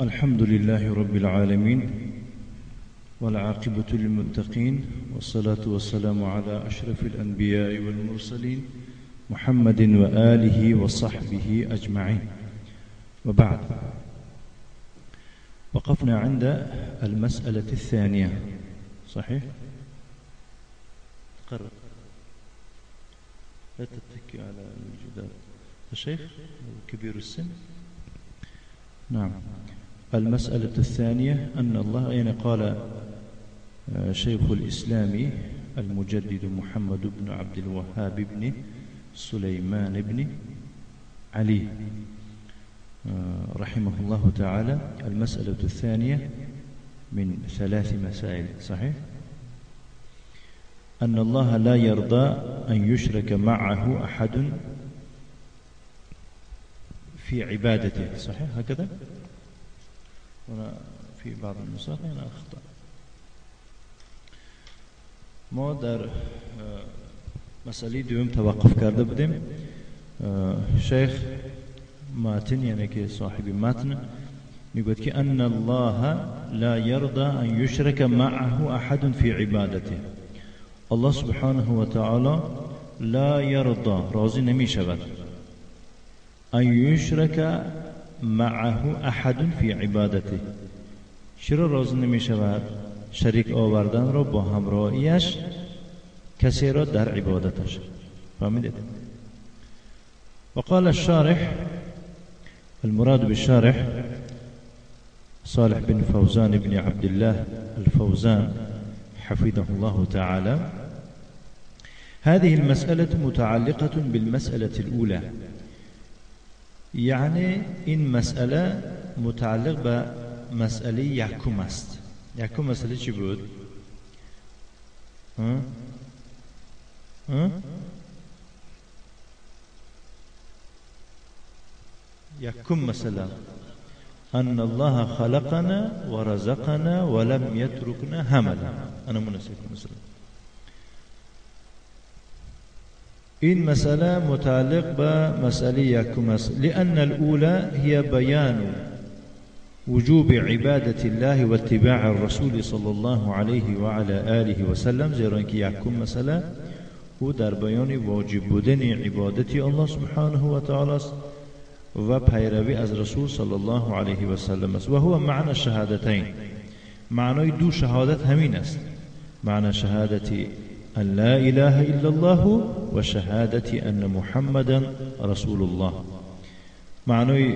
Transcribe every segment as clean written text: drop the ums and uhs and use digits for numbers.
الحمد لله رب العالمين والعاقبة للمتقين والصلاة والسلام على أشرف الأنبياء والمرسلين محمد وآله وصحبه أجمعين. وبعد، وقفنا عند المسألة الثانية. صحيح؟ تقرر، لا تتكي على الجدار. الشيخ كبير السن. نعم. المسألة الثانية أن الله، يعني قال شيخ الإسلام المجدد محمد بن عبد الوهاب بن سليمان بن علي رحمه الله تعالى: المسألة الثانية من 3 مسائل. صحيح؟ أن الله لا يرضى أن يشرك معه أحد في عبادته. صحيح هكذا؟ هنا في بعض النسخ هنا أخطأ. ما در مسئله دوم توقف کرده بودیم. شیخ متن، یعنی که صاحب متن، میگوید که ان الله لا يرضى ان يشرك معه احد في عبادته. الله سبحانه و تعالی لا يرضى، راضی نمی شود، ان يشرك معه احد في عبادته. چرا راضی نمی شود؟ شریک آوردن را با همراهیش کسی را در عبادتش. فهمیدید؟ وقال الشارح، المراد بالشارح صالح بن فوزان بن عبد الله الفوزان حفظه الله تعالى: هذه المسألة متعلقة بالمسألة الأولى. يعني این مسألة متعلق به مسأله یکم است. یکم مسأله چی بود؟ یکم مسأله أن الله خلقنا ورزقنا ولم يتركنا هملا. أنا منسيكم مسألة. این مسألة متعلق بمسألة يكم، لأن الأولى هي بيان وجوب عبادة الله واتباع الرسول صلى الله عليه وعلى آله وسلم. زیرا که یکم مسألة او در بیان واجب بودن عبادت الله سبحانه و تعالی است و پیروی از رسول صلی الله علیه و سلم است. و هو معنی شهادتین، معنای دو شهادت همین است: معنی شهادت ان لا اله الا الله و شهادت ان محمدا رسول الله. معنای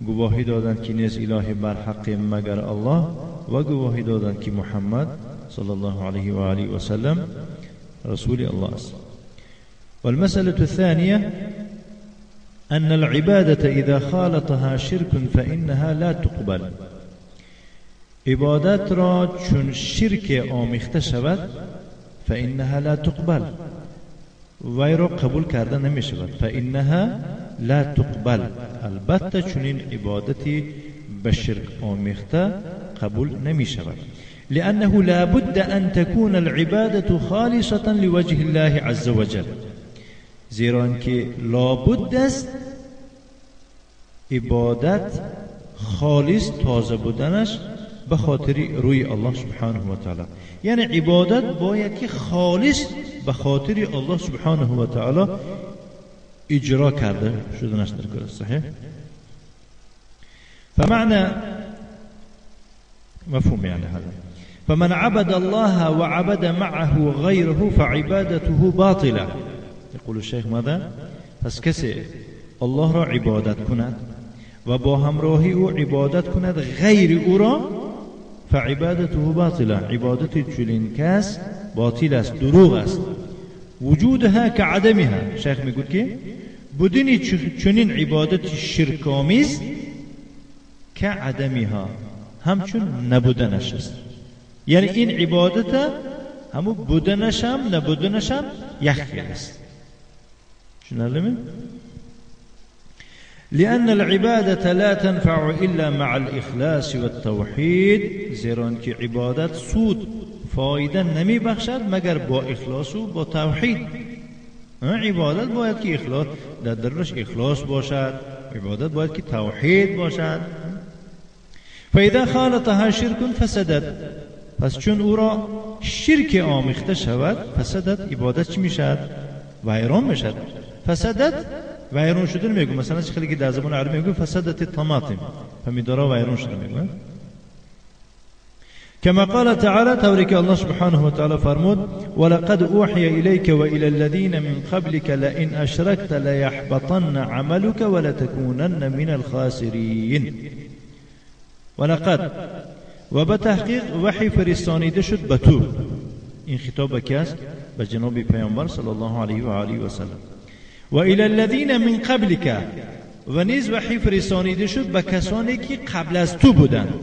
گواهی دادن که نیست اله بر حق مگر الله و گواهی دادن که محمد صلی الله علیه و آله و سلم رسول الله است. والمسألة الثانية أن العبادة إذا خالطها شرك فإنها لا تقبل. عبادت را چون شرک آمیخته شود فإنها لا تقبل، وی را قبول کرده نمی شود. فإنها لا تقبل، البته چنین عبادتی به شرک آمیخته قبول نمی شود. لأنه لا بد أن تكون العبادة خالصة لوجه الله عز وجل. زیرا که لابد است عبادت خالص تازه بودنش به خاطر روی الله سبحانه و تعالی. یعنی عبادت باید که خالص به خاطر الله سبحانه و تعالی اجرا کرده شدنش در کار. صحیح؟ فمعنى مفهوم يعني هذا. فمن عبد الله وعبد معه غيره فعبادته باطلة. يقول الشيخ ماذا؟ پس کسی الله را عبادت کند و با همراهی او عبادت کند غیر او را، فعبادته باطلة، عبادت چنین کس باطل است، دروغ است. وجودها كعدمها. شیخ میگوید که بودن چنین عبادت شرک آمیز كعدمها، همچون نبودنش است. یعنی این عبادت همون بودنش هم نبودنش هم یکی است. شنو؟ لأن العبادة لا تنفع إلا مع الإخلاص والتوحيد. زیرا که عبادت سود فایده نمی بخشد مگر با اخلاص و با توحید. عبادت باید که اخلاص درش اخلاص باشد، عبادت باید که توحید باشد. فاذا خالطها شرک فسدت، پس چون او را شرک آمیخته شود، فسدت، عبادت چی میشد؟ ویران میشد. فسدت ویران شدن میگم، مثلا خیلی که در زبان عربی میگم فسدت الطماطم، پمیدورا ویران شده میگم. كما قال تعالى تورك الله سبحانه وتعالى فرمود ولقد أوحي إليك وإلى الذين من قبلك لئن أشركت ليحبطن عملك ولتكونن من الخاسرين. ولقد وبتحقيق وحي فرستانیده شد به تو. این خطاب به کی است؟ به جناب پیامبر صلی الله علیه و آله و سلم. و الی الذین من قبلک، و نیز وحی فرستانیده شد به کسانی که قبل از تو بودند.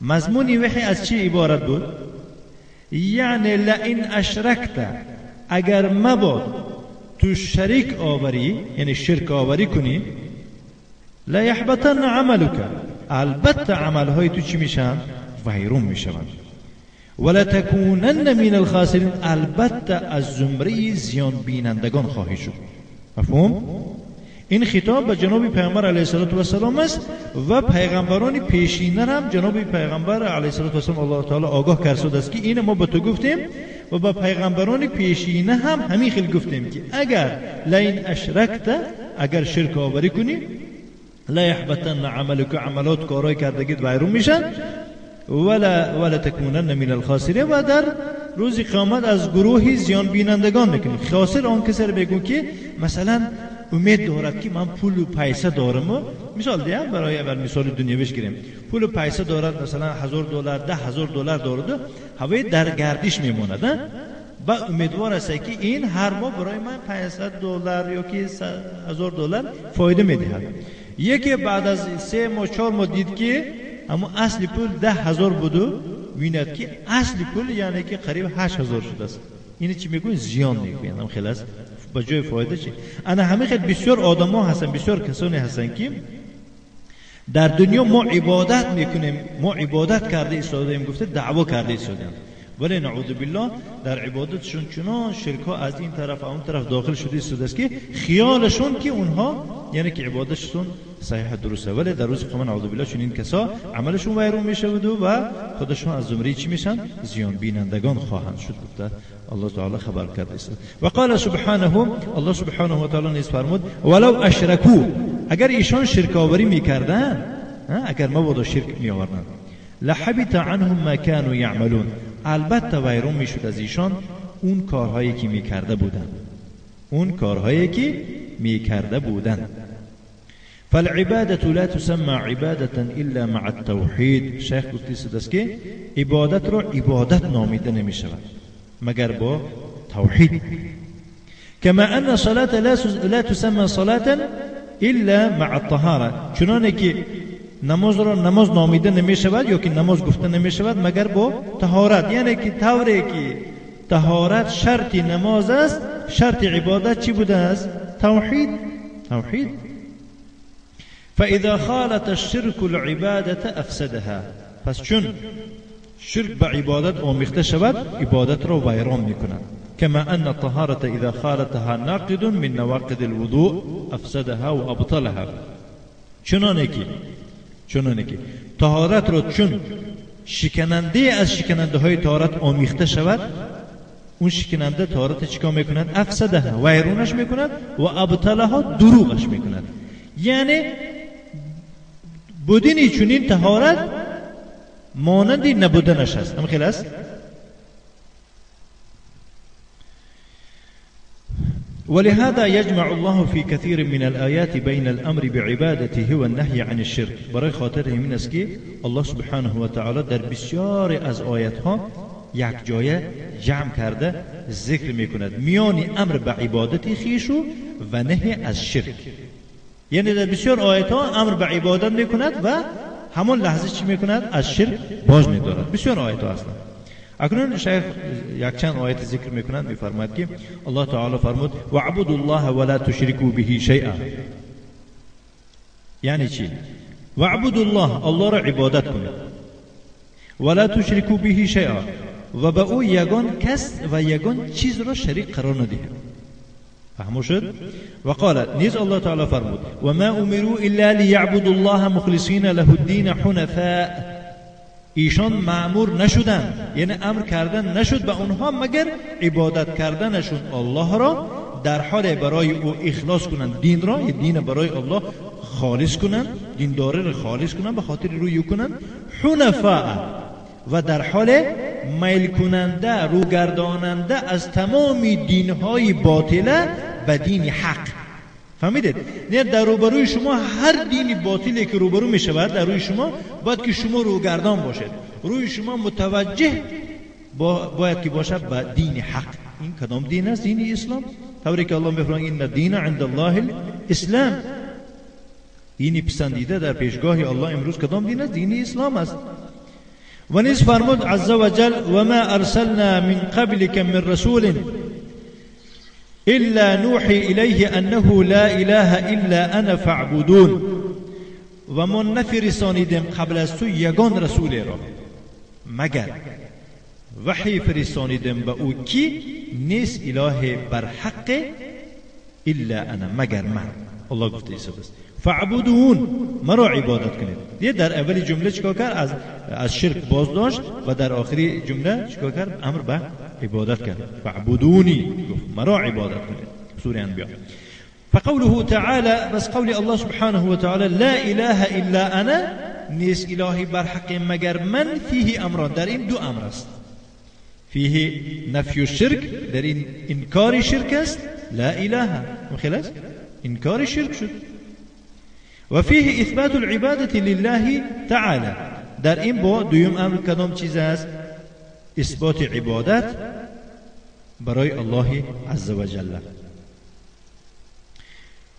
مضمون وحی از چی عبارت بود؟ یعنی لئن اشرکت، اگر مباد تو شریک آوری، یعنی شرک آوری کنی، لا یحبطن عملک، البته عملهای تو چی میشن؟ ویرون میشوند. ولا تکونن من الخاسرین، البته از زمره زیان بینندگان خواهی شد. مفهوم؟ این خطاب به جناب پیامبر علیه السلام است و پیغمبران پیشینه هم جناب پیغمبر علیه السلام الله تعالی آگاه کرده است که این ما به تو گفتیم و به پیغمبران پیشینه هم همین خیلی گفتیم که اگر لئن اشرکت، اگر شرک آوری کنی، لا یحبطن عملک، عملات کارای کردگیت ویرون میشن، ولا تکونن من الخاسرین، و در روز قیامت از گروهی زیان بینندگان نکنی. خاسر آن کسی رو بگو که مثلا امید دارد که من پول و پیسه دارم، مثال دیگه برای اول مثال دنیویش گیریم، پول و پیسه دارد، مثلا $1000 $10,000 دارد، هوای در گردش میموند، با امیدوار است که این هر ماه برای من $500 یا که $1000 فایده میدهد. یکی بعد از 3 ماه 4 ماه دید که اما اصلی پول 10,000 بودو، ویند که اصلی پول یعنی که قریب 8,000 شده است. این چی میگوین؟ زیان میگوین. خیلی است با جای فایده چی؟ انا همه خیلی بسیار آدم ها هستن، بسیار کسانی هستن که در دنیا ما عبادت میکنیم، ما عبادت کرده ایستادیم، گفته دعوا کرده ایستادیم، ولی نعوذ بالله در عبادتشون چنان شرک ها از این طرف و اون طرف داخل شده ایستاده است که خیالشون که اونها یعنی که عبادتشون صحیح درسته، ولی در روز قیامت نعوذ بالله چون این کسا عملشون ویرون میشه و خودشون از زمره چی میشن؟ زیان بینندگان خواهند شد. گفته الله تعالی خبر کرده است. و قال سبحانه، الله سبحانه و تعالی نیز فرمود ولو اشرکو، اگر ایشان شرک آوری میکردن، اگر مبادا شرک میآوردن، لحبط عنهم ما كانوا يعملون، البته ویرون میشد از ایشان اون کارهایی که میکرده بودند، اون کارهایی که میکرده بودند. فالعبادة لا تسمى عبادة الا مع التوحید. شیخ گفته است که عبادت را عبادت نامیده نمی شود مگر با توحید. كما ان الصلاة لا تسمى صلاة الا مع الطهارة، چنانه که نماز را نماز نامیده نمی شود یا که نماز گفته نمی شود مگر با طهارت، یعنی که طوری که طهارت شرط نماز است، شرط عبادت چی بوده است؟ توحید. توحید. فاذا خالط الشرك العبادة افسدها، پس چون شرک به عبادت آمیخته شود عبادت را ویران میکند. كما ان الطهارة اذا خالطها ناقض من نواقض الوضوء افسدها و ابطلها، چنانه که طهارت را چون شکننده از شکننده های طهارت آمیخته شود، اون شکننده طهارت چیکار میکند؟ افسدها، ویرانش میکند، و ابطلها، دروغش میکند. یعنی بودنی چنین طهارت مانندی نبودنش است. خیلی است. ولهذا يجمع الله في كثير من الآيات بين الأمر بعبادته والنهي عن الشرك. برای خاطر همین است که الله سبحانه و تعالی در بسیار از آیات ها یک جای جمع کرده ذکر میکند میان امر به عبادت خویش و نهی از شرک. یعنی در بسیار آیات ها امر به عبادت میکند و همون لحظه چی میکند؟ از شرک باز میدارد. بسیار آیات ها هستند. اکنون شیخ یک چند آیت ذکر میکنند، میفرماید که الله تعالی فرمود وَاعْبُدُوا اللَّهَ وَلَا تُشْرِكُوا بِهِ شَيْئًا. یعنی چی؟ وَاعْبُدُوا اللَّهَ، الله را عبادت کنید، وَلَا تُشْرِكُوا بِهِ شَيْئًا، و به او یگان کس و یگان چیز را شریک قرار ندهید. فهمو شد؟ و قال نیز الله تعالی فرمود و ما امروا الا لیعبدوا الله مخلصین له الدین حنفاء. ایشان مأمور نشدن، یعنی امر کردن نشد به اونها مگر عبادت کردنشون الله را در حال برای او اخلاص کنند، دین را، دین برای الله خالص کنند، دینداری را خالص کنند، به خاطر روی کنند حنفاء، و در حال میل کننده، روگرداننده از تمام دینهای باطله به دین حق. فهمیدید؟ نه در روبروی شما هر دینی باطلی که روبرو می شود در روی شما باید که شما روگردان باشید، روی شما متوجه باید که باشد به دین حق. این کدام دین است؟ دین اسلام. طوری که الله میفرماید ان الدین عند الله الاسلام، دینی پسندیده در پیشگاه الله امروز کدام دین است؟ دین اسلام است. و نیز فرمود عز وجل و ما ارسلنا من قبلك من رسول الا نوحي الیه انه لا اله الا انا فاعبدون. و ما نفرستانیدیم قبل از تو یگان رسول را مگر وحی فرستانیدیم به او کی نیست اله بر حق الا انا مگر من. الله گفته ایسا بست فعبدون، مرا عبادت کنید. دیگه در اولی جمله چیکار کرد؟ از شرک باز داشت و در آخری جمله چیکار کرد؟ امر به عبادت کرد. فعبدونی، گفت مرا عبادت کنید. سوره انبیاء. فقوله تعالی، بس قول الله سبحانه و تعالی لا اله الا انا، نیست الهی بر حق مگر من، فیه امران، در این دو امر است. فیه نفی الشرک، در این انکار شرک است، لا اله خلاص انکار شرک شد. و فیه اثبات العبادة لله تعالی، در این با دویم امر کدام چیز است؟ اثبات عبادت برای الله عز و جل.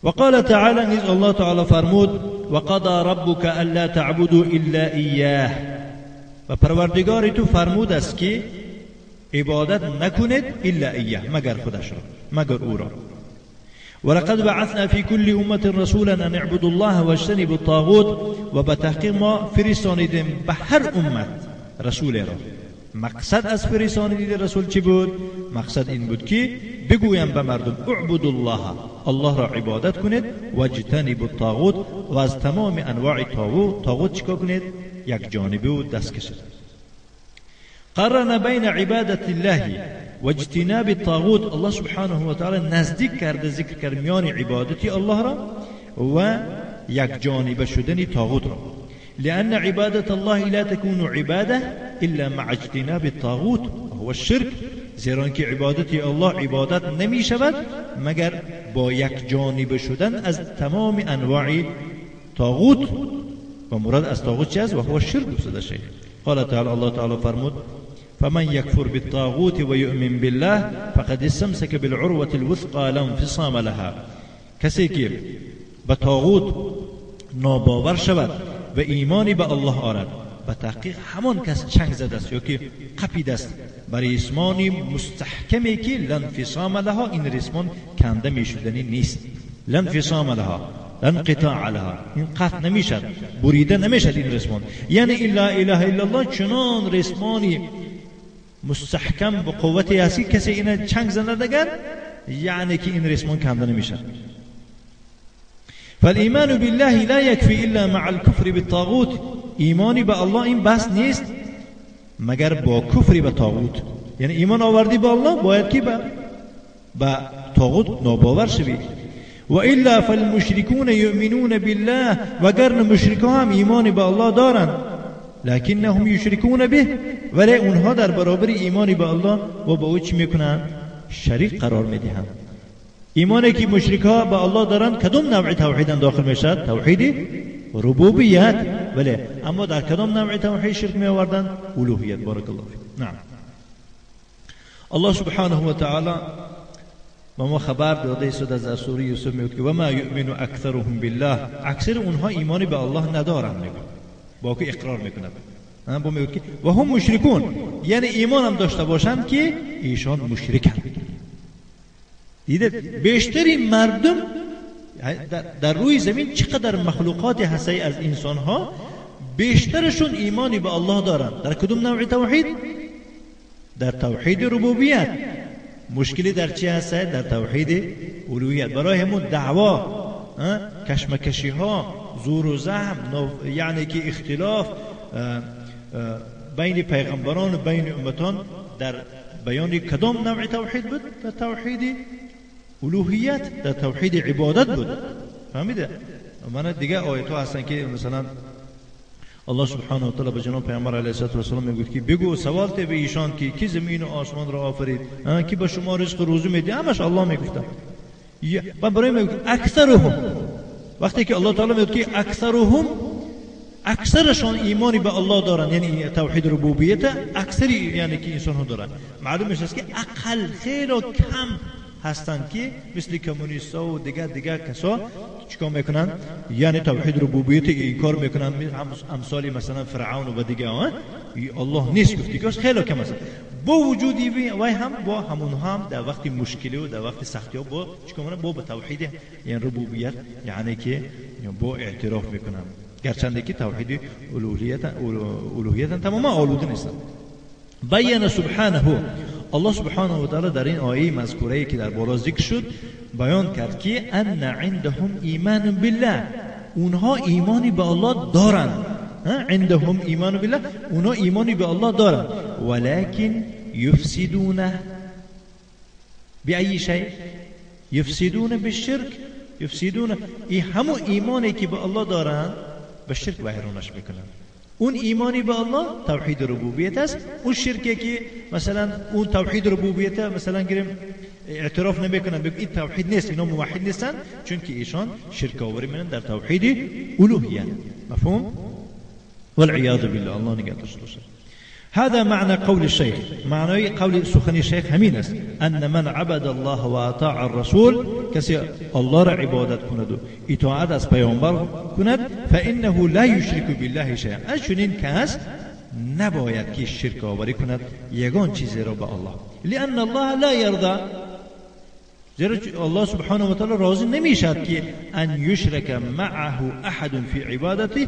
و قال تعالی، نیز الله تعالی فرمود و قضى ربك الا تعبدوا الا ایاه، و پروردگار تو فرمود است که عبادت نکنید الا ایاه، مگر خودش را، مگر او را. ولقد بعثنا في كل امه رسولا ان اعبدوا الله واجتنبوا الطاغوت، و به تحقیق ما فرستانیدیم به هر امت رسول را. مقصد از فرستانیدن رسول چی بود؟ مقصد این بود که بگویم به مردم اعبدوا الله، الله را عبادت کنید، واجتنبوا الطاغوت، و از تمام انواع طاغوت چیکار کنید؟ یک جانبه و دست کشید. قرن بین عبادت الله و اجتناب الطاغوت، الله سبحانه و تعالی نزدیک کرده، ذکر کرد میان عبادتی الله را و یک جانبه شدن طاغوت را. لأن عبادة الله لا تكون عبادة إلا مع اجتناب الطاغوت وهو الشرك، زیرا که عبادتی الله عبادت نمی شود مگر با یک جانبه شدن از تمام انواع طاغوت، و مراد از طاغوت چی است؟ و هو الشرك. گفته شیخ قال تعالی، الله تعالی فرمود فمن يكفر بالطاغوت ويؤمن بالله فقد استمسك بالعروة الوثقى لا انفصام لها. کسی که به طاغوت ناباور شود و ایمانی به الله آرد، به تحقیق همان کس چنگ زده است یا که قپیده است بر ریسمانی مستحکمی که لا انفصام لها، این ریسمان کنده می شدنی نیست. لا انفصام لها، لا انقطاع لها، این قطع نمیشد، بریده نمیشد این ریسمان. یعنی الا اله الا الله چنان ریسمانی مستحکم و قوتی هستی کسی اینه چنگ زنده دگر، یعنی که این ریسمان کنده نمیشد. فالایمان بالله لا يكفي الا مع الكفر بالطاغوت، ایمانی به الله این بس نیست مگر با کفر به طاغوت. یعنی ایمان آوردی به الله باید که به طاغوت ناباور شوی. و الا فالمشركون يؤمنون بالله، وگر مشرکان هم ایمان به الله دارند، لكنهم يشركون به، ولی اونها در برابر ایمانی به الله و با او چی میکنن؟ شریک قرار میدهند. ایمانی که مشرکا به الله دارند کدام نوع توحید داخل میشد؟ توحید ربوبیت. ولی اما در کدام نوع توحید شرک می آوردند؟ الوهیت. بارک الله فیک. نعم. الله سبحانه و تعالی و ما خبر داده شد از سوره یوسف میگه که و ما یؤمن اکثرهم بالله، اکثر اونها ایمانی به الله ندارند، میگه با که اقرار میکنند. با میگه که و هم مشرکون، یعنی ایمان هم داشته باشند که ایشان مشرکند. دیده بیشتری مردم در روی زمین چقدر مخلوقات هستی از انسان ها بیشترشون ایمانی به الله دارند. در کدوم نوع توحید؟ در توحید ربوبیت. مشکلی در چی هست؟ در توحید الوهیت. برای همون دعوا، کشمکشی ها، زور و زحم، یعنی که اختلاف بین پیغمبران و بین امتان در بیان کدام نوع توحید بود؟ در توحید الوهیت، در توحید عبادت بود. فهمیده؟ من دیگه آیت ها هستن که مثلا الله سبحانه و تعالی به جناب پیامبر علیه السلام میگوید که بگو سوال ته به ایشان که کی زمین و آسمان را آفرید، کی به شما رزق و روزی میده؟ همش الله میگفت. و برای میگه اکثرهم، وقتی که الله تعالی میگه که اکثرهم، اکثرشان ایمانی به الله دارن، یعنی توحید ربوبیت اکثری یعنی که انسان ها دارن. معلوم میشه که اقل خیلی کم هستند که مثل کمونیست ها و دیگر کسا چیکار میکنن؟ یعنی توحید ربوبیت این کار میکنن، امثال مثلا فرعون و دیگه ها. الله نیست گفتی که خیلی کم است. با وجودی وی هم با همون هم در وقت مشکلی و در وقت سختی ها با چیکار میکنن؟ با توحید یعنی ربوبیت یعنی که با اعتراف میکنن، گرچند که توحید الوهیت تماما آلوده نیستن. بیان سبحانه، الله سبحانه و تعالی در این آیه مذکوره که در بالا ذکر شد بیان کرد که ان عندهم ایمان بالله، اونها ایمانی به الله دارن. عندهم ایمان بالله، اونها ایمانی به الله دارن. ولكن یفسدونه بأي شيء؟ یفسدونه بالشرك. یفسدونه ای همو ایمانی که به الله دارن به شرک ویرانش میکنن. اون ایمانی به الله توحید ربوبیت است. اون شرکی که مثلا اون توحید ربوبیت مثلا گیریم اعتراف نمیکنن، بگن این توحید نیست، اینا موحد نیستن، چون که ایشان شرک آوری میکنن در توحید الوهیت. مفهوم؟ والعیاذ بالله، الله نگهدار باشه. هذا معنى قول الشيخ، معنى قول سخن الشيخ همین است، ان من عبد الله و اطاع الرسول، کسی الله را عبادت کند و اطاعت از پیامبر کند، فانه لا یشرک بالله شیئا، از چنین کس نباید که شرک آوری کند یگان چیزی را به الله، لان الله لا یرضى، زیرا الله سبحانه و تعالی راضی نمیشد که ان یشرک معه احد فی عبادته،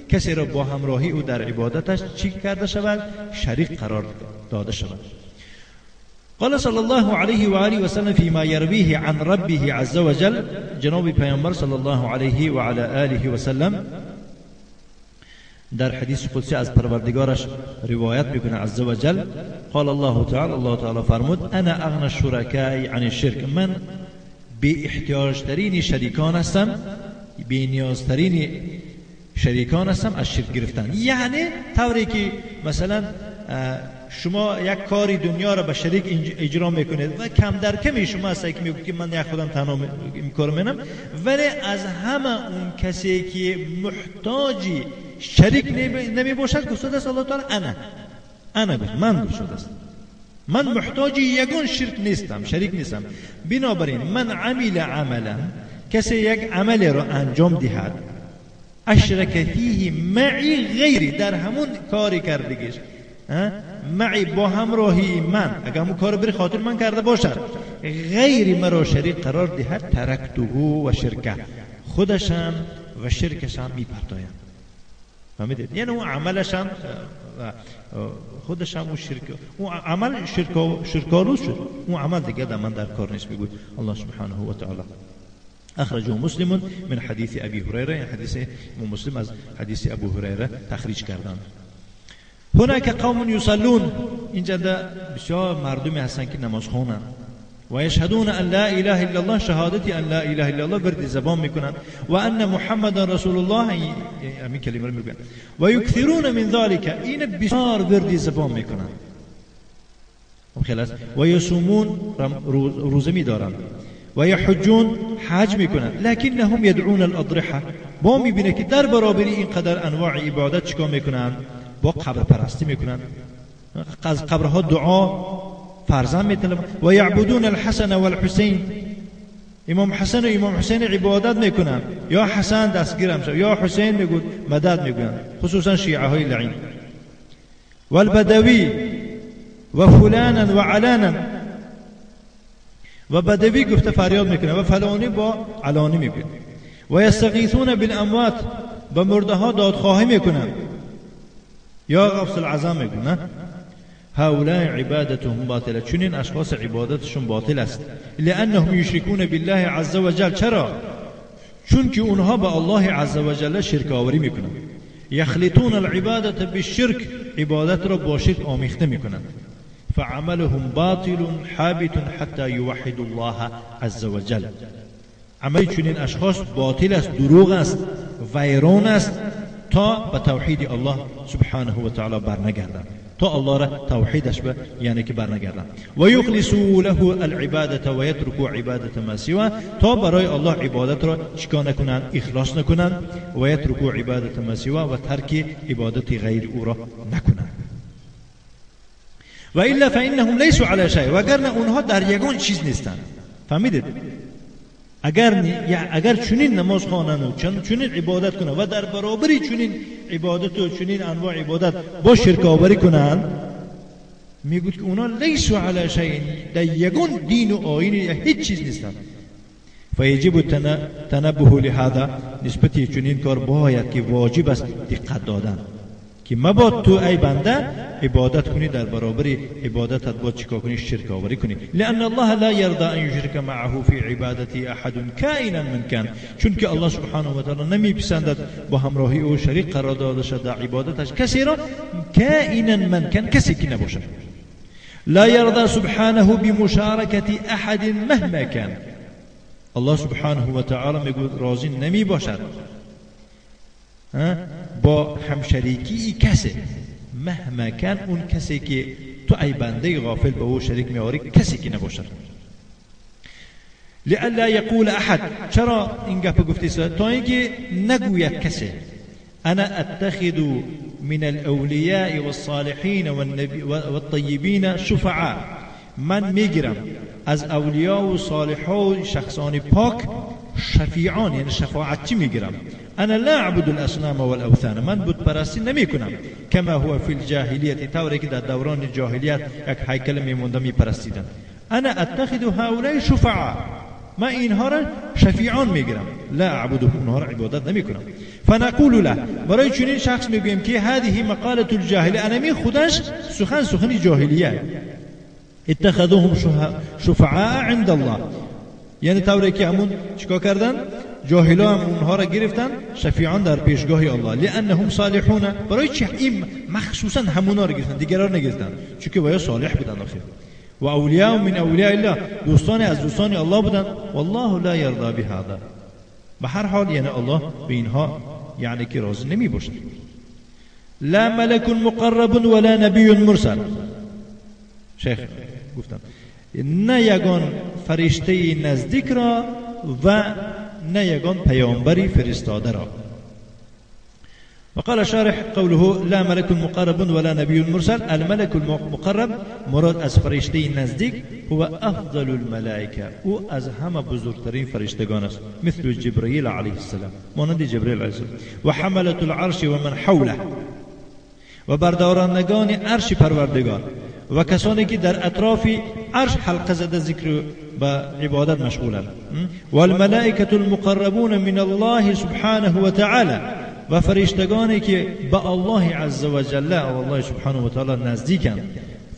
کسی را با همراهی او در عبادتش چی کرده شود؟ شریک قرار داده شود. قال صلی الله علیه و آله و سلم فيما يرويه عن ربه عز وجل، جناب پیامبر صلی الله علیه و علی آله و سلم در حدیث قدسی از پروردگارش روایت میکنه عز وجل، قال الله تعالی، الله تعالی فرمود انا اغنى الشركاء عن الشرك، من بی احتیاج ترین شریکان هستم، بی نیاز ترین شریکان هستم از شرک گرفتن. یعنی طوری که مثلا شما یک کاری دنیا را به شریک اجرا میکنید و کم در کمی شما هستی که میگوید که من یک خودم تنها این کارو میکنم، ولی از همه اون کسی که محتاجی شریک نمی باشد گفته است الله تعالی انا گفت من گفته است من محتاجی یگان شرک نیستم، شریک نیستم. بنابراین من عمل عملا، کسی یک عمل را انجام دهد، اشرک فیه معی غیری، در همون کاری کردگیش معی با همراهی من، اگر همون کار بری خاطر من کرده باشد، غیری مرا شریک قرار دهد، ترکته و شرکه، خودشم و شرکشم میپرتایم. فهمیدید؟ یعنی اون عملش هم خودش هم اون شرک، اون عمل شرک‌آلود شد، اون عمل دیگه در من در کار نیست. میگوید الله سبحانه و تعالی. اخرجه مسلم من حدیث ابی هریره، این حدیث مسلم از حدیث ابو هریره تخریج کردند. هناك قوم یصلون، اینجا بسیار مردمی هستن که نماز خوانند و یشهدون ان لا اله الا الله، شهادتی ان لا اله الا الله برد زبان میکنند، و ان محمد رسول الله، همین کلمه رو میگن، و یکثرون من ذلك، این بسیار برد زبان میکنند. خلاص و یصومون، روزه میدارند، و یحجون، حج میکنند، لکنهم یدعون الاضرحه، با میبینه که در برابری این قدر انواع عبادت چیکار میکنند؟ با قبر پرستی میکنند، از قبرها دعا فرزند میطلبند. و یعبدون الحسن والحسین، امام حسن و امام حسین عبادت میکنند، یا حسن دستگیرم شد یا حسین میگوید مدد میگویند، خصوصا شیعه های لعین. والبدوی و فلانا و علانا، و بدوی گفته فریاد میکنه و فلانی با علانی میگوید. و یستغیثون بالاموات، با مرده ها دادخواهی میکنند، یا غوث العظم میگن. هؤلاء عبادتهم باطله، چون این اشخاص عبادتشون باطل است. لانهم یشرکون بالله عز وجل، چرا؟ چون که اونها به الله عز وجل شرک آوری میکنند. یخلطون العبادة بالشرك، عبادت را با شرک آمیخته میکنند. فعملهم باطل حابط حتى يوحد الله عز وجل، عمل چنین اشخاص باطل است، دروغ است، ویران است تا به توحید الله سبحانه و تعالی برنگردند، تا الله را توحیدش به یعنی که برنگردند. و یخلصوا له العبادة و یترکوا عبادة ما سواه، تا برای الله عبادت را چیکار نکنند؟ اخلاص نکنند. و یترکوا عبادة ما سواه، و ترک عبادت غیر او را نکنند. و الا فانهم لیسوا علی شیء، وگرنه اونها در یگان چیز نیستند. فهمیدید؟ اگر چنین نماز خوانند و چنین عبادت کنند و در برابری چنین عبادت و چنین انواع عبادت با شرک آوری کنند، میگوید که اونا لیسوا علی شیء، در یگان دین و آیین هیچ چیز نیستند. فیجب تنبه لهذا، نسبتی چنین کار باید که واجب است دقت دادن که مباد تو ای بنده عبادت کنی در برابر عبادتت با چیکار کنی؟ شرک آوری کنی. لان الله لا يرضى ان يشرك معه في عبادته احد كائنا من كان، چون که الله سبحانه و تعالی نمیپسندد با همراهی او شریک قرار داده شد در عبادتش کسی را، کائنا من كان، کسی که نباشد. لا يرضى سبحانه بمشاركه احد مهما كان، الله سبحانه و تعالی میگوید راضی نمی باشد با همشریکی کسی، مهما کن، اون کسی که تو ای بنده غافل به او شریک میاری کسی که نباشد. لئلا یقول احد، چرا این گپ گفته است؟ تا اینکه نگوید کسی انا اتخذ من الاولیاء والصالحین والطیبین شفعاء، من میگیرم از اولیاء و صالحا و شخصان پاک شفیعان، یعنی شفاعتی میگیرم. انا لا اعبد الاصنام والاوثان، من بت پرستی نمی کنم. کما هو فی الجاهلیت، طوری که در دوران جاهلیت یک هیکل میمونده میپرستیدن. انا اتخذ هؤلاء شفعاء، من اینها را شفیعان میگیرم، لا اعبدهم، اونها را عبادت نمی کنم. فنقول له، برای چنین شخص میگویم که هذه مقاله الجاهلیه، انا می خودش سخن جاهلیه. اتخذوهم شفعاء عند الله، یعنی طوری که همون چیکار کردن؟ جاهلا هم اونها را گرفتن شفیعان در پیشگاه الله. لانهم صالحون، برای چی این مخصوصا همونا را گرفتن، دیگران را نگرفتن؟ چون که ویا صالح بودن آخر. و اولیاء من اولیاء الله، دوستان از دوستان الله بودن. والله لا یرضى بهذا، به هر حال یعنی الله به اینها یعنی که راضی نمی باشد. لا ملک مقرب ولا نبی مرسل، شیخ گفتم نه یگان فرشته نزدیک را و نه یگان پیامبری فرستاده را. وقال شارح قوله لا ملك مقرب ولا نبي مرسل، الملك المقرب مراد از فرشته نزدیک هو افضل الملائکه، او از همه بزرگترین فرشتگان است. مثل جبرئیل علیه السلام، مانند جبرئیل علیه السلام. و حملة العرش و من حوله، و بردارندگان عرش پروردگار و کسانی که در اطراف عرش حلقه زده ذکر و عبادت مشغولند. و الملائکه المقربون من الله سبحانه و تعالی، و فرشتگانی که به الله عز و جل و الله سبحانه و تعالی نزدیکند.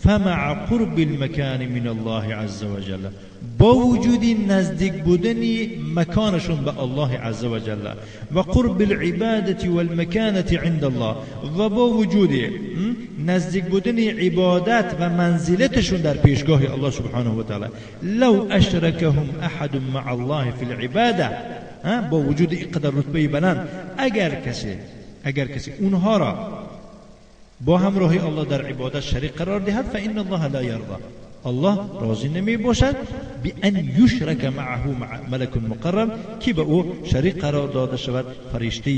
فمع قرب المكان من الله عز و جل، با وجود نزدیک بودن مکانشون به الله عز و جل و قرب العبادة والمكانة عند الله، و با وجود نزدیک بودن عبادت و منزلتشون در پیشگاه الله سبحانه و تعالی. لو اشرکهم احد مع الله فی العباده، با وجود اینقدر رتبه بلند، اگر کسی اونها را با همراهی الله در عبادت شریک قرار دهد، فإن الله لا يرضى، الله راضی نمی باشد بأن یشرک معه ملک مقرب، که به او شریک قرار داده شود فرشته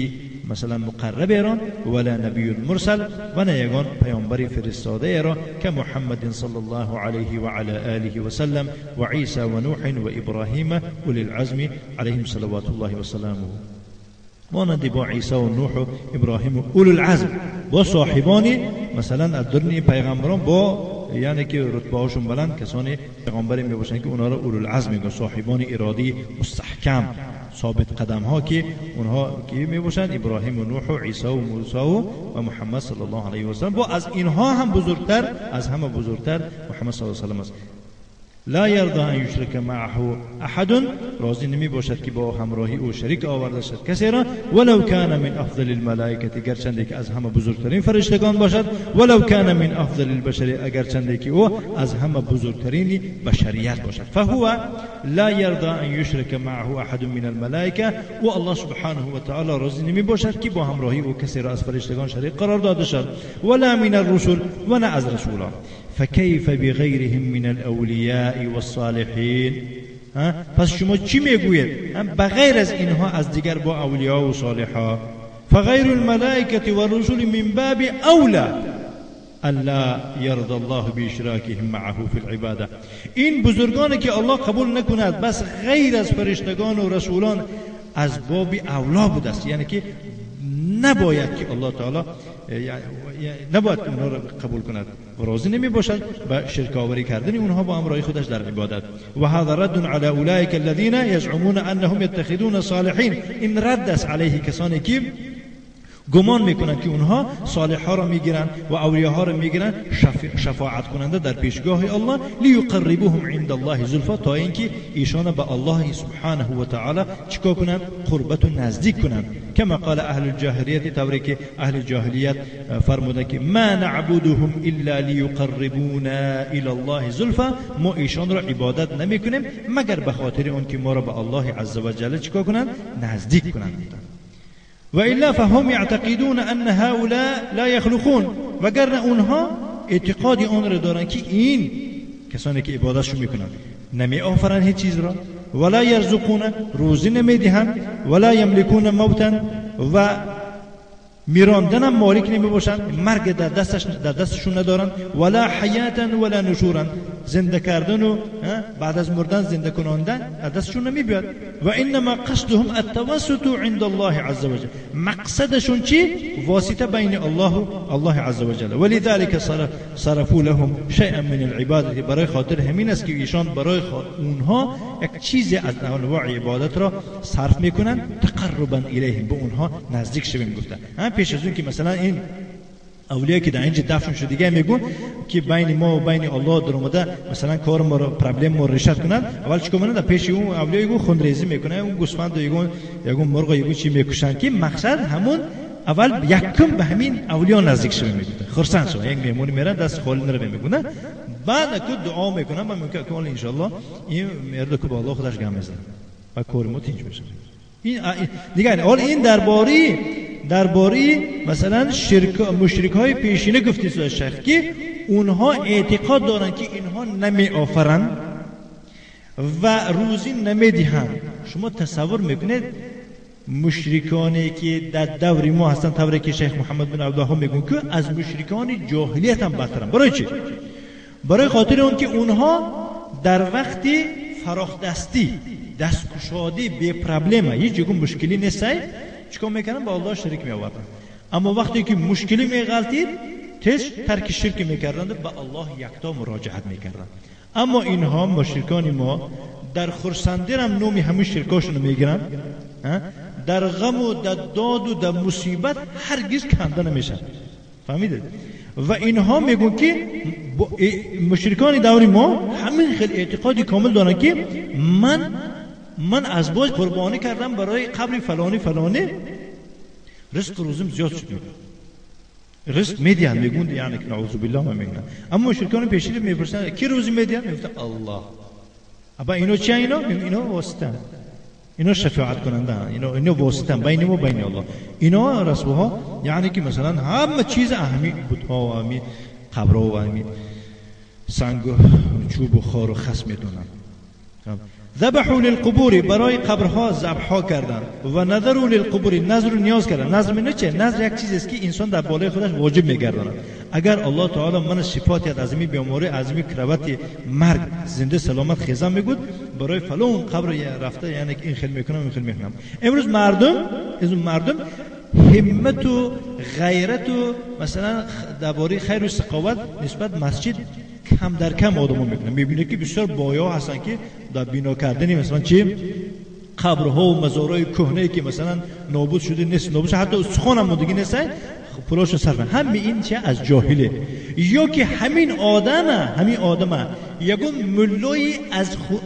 مثلا مقرب ایران، ولا نبی مرسل، و نه یگان پیامبری فرستاده ایران که محمد صلی الله علیه و علی آله و سلم و عیسی و نوح و ابراهیم اولی العزم علیهم صلوات الله و سلامه، مانند با عیسی و نوح و ابراهیم و اول العزم، با صاحبانی مثلا از درنی پیغمبران، با یعنی که رتبه هاشون بلند کسانی پیغمبری می باشن که اونها را اولوالعزم میگن، صاحبان اراده مستحکم ثابت قدم ها که اونها کی می باشن؟ ابراهیم و نوح و عیسی و موسی و محمد صلی الله علیه و سلم. با از اینها هم بزرگتر، از همه بزرگتر محمد صلی الله علیه و سلم است. لا یرضى ان یشرک معه احد، راضی نمی باشد که با همراهی او شریک آورده شد کسی را، ولو کان من افضل الملائکه، گرچنده که از همه بزرگترین فرشتگان باشد، ولو کان من افضل البشر، اگرچنده که او از همه بزرگترین بشریت باشد. فهو لا یرضى ان یشرک معه احد من الملائکه، و الله سبحانه و تعالی راضی نمی باشد که با همراهی او کسی را از فرشتگان شریک قرار داده شد، ولا من الرسل، و نه از رسولان. فكيف بغيرهم من الاولیاء والصالحین، پس شما چی میگویید بغیر از اینها از دیگر با اولیاء و صالحا؟ فغیر الملائکه والرسل من باب اولا الا يرضى الله باشراکهم معه في العباده. این بزرگانی که الله قبول نکند بس غیر از فرشتگان و رسولان از باب اولا بوده است، یعنی که نباید که الله تعالی نباید اونها را قبول کند و راضی نمی باشد به شرک آوری کردن اونها با همراهی خودش در عبادت. و هذا رد علی اولئک الذین یزعمون انهم یتخذون صالحین، این رد است علیه کسانی که گمان میکنند که اونها صالح ها را میگیرند و اولیاء ها را میگیرند شفاعت کننده در پیشگاه الله، لیقربوهم عند الله زلفا، تا اینکه ایشان به الله سبحانه و تعالی چیکار کنند؟ قربت و نزدیک کنند. کما قال اهل الجاهلیت، طوری که اهل جاهلیت فرمودند که ما نعبدهم الا لیقربونا الی الله زلفا، ما ایشان را عبادت نمیکنیم مگر به خاطر اون که ما را به الله عز و جل چیکار کنند؟ نزدیک کنند. و الا فهم يعتقدون ان هؤلاء لا يخلقون، وگرنه اونها اعتقاد اون را دارن که این کسانی که عبادتشون میکنن نمی آفرن هیچ چیز را، ولا يرزقون، روزی نمیدهند، ولا يملكون موتا، و میراندن هم مالک نمی باشند، مرگ در دستشون ندارن، ولا حیاتا ولا نشورا، زنده کردن و بعد از مردن زنده کناندن در دستشون نمی بیاد. و انما قصدهم التوسط عند الله عز وجل، مقصدشون چی؟ واسطه بین الله عز وجل. ولذلك صرفوا لهم شيئا من العباده، برای خاطر همین است که ایشان برای اونها یک چیزی از انواع عبادت را صرف میکنن، تقربا الیهم، به اونها نزدیک شویم. گفتن پیش از اون که مثلا این اولیاء که در اینجا دفن شده دیگه میگن که بین ما و بین الله در اومده مثلا کار ما رو پرابلم ما رشد کنن، اول چیکار میکنن؟ در پیش اون اولیاء یگو خونریزی میکنن، اون گوسفند یگو مرغ یگو چی میکشن که مقصد همون اول یکم به همین اولیاء نزدیک شویم. میگن خرسند شو یک میمونی میرن دست خالی نره میگن، بعد که دعا میکنن من میگم که ان شاء الله این مرد که با الله خودش گم میزنه و کار ما تینج بشه. این دیگه حالا این درباره مثلا مشرک های پیشینه گفتی سوی شیخ که اونها اعتقاد دارن که اینها نمی آفرن و روزی نمی دهن. شما تصور میکنید مشرکانی که در دور ما هستن، طوری که شیخ محمد بن عبدالله میگن که از مشرکان جاهلیت هم بدترن. برای چی؟ برای خاطر اون که اونها در وقت فراخ دستی، دستکشادی، بی پرابلم، هیچ جگون مشکلی نیست، چیکار میکنن؟ با الله شریک میآوردن. اما وقتی که مشکلی میغلطید ترک شرک میکردند، به الله یکتا مراجعت میکردند. اما اینها مشرکان ما در خرسندی هم نومی همه شرکاشون میگیرن، در غم و در داد و در مصیبت هرگز کنده نمیشن. فهمیدید؟ و اینها میگن که مشرکان دور ما همین خیلی اعتقادی کامل دارن که من از باز قربانی کردم برای قبر فلانی رزق روزم زیاد شد، رزق میدین میگن، یعنی که نعوذ بالله ما میگن. اما مشرکان پیشین میپرسن کی روزی میدین؟ میگن الله. ابا اینو چی؟ اینا واسطه، اینا شفاعت کننده، اینا واسطه بین ما بین الله. اینا رسولها یعنی که مثلا همه چیز اهمی بت‌ها و اهمی قبرها و اهمی سنگ و چوب و خار و خس میدونن. ذبحوا للقبور، برای قبرها ذبحها کردن، و نذروا للقبور، نذر و نیاز کردن. نذر میگه چه؟ نذر یک چیزی است که انسان در بالای خودش واجب میگرداند. اگر الله تعالی من شفاعت از عظیمی بیماری، عظیمی کروت مرگ زنده سلامت خیزم میگود برای فلان قبر رفته، یعنی این خیلی میکنم این خیلی میکنم. امروز مردم همت و غیرت و مثلا درباره خیر و سخاوت نسبت مسجد کم در کم آدمو میکنن. میبینه که بسیار بایا هستن که در بنا کردن مثلا چی قبرها و مزارهای کهنه که مثلا نابود شده نیست، نابود شده حتی سخن هم موندگی نیست، پولاشو صرف. همین این چه از جاهله، یا که همین آدمه یگون ملای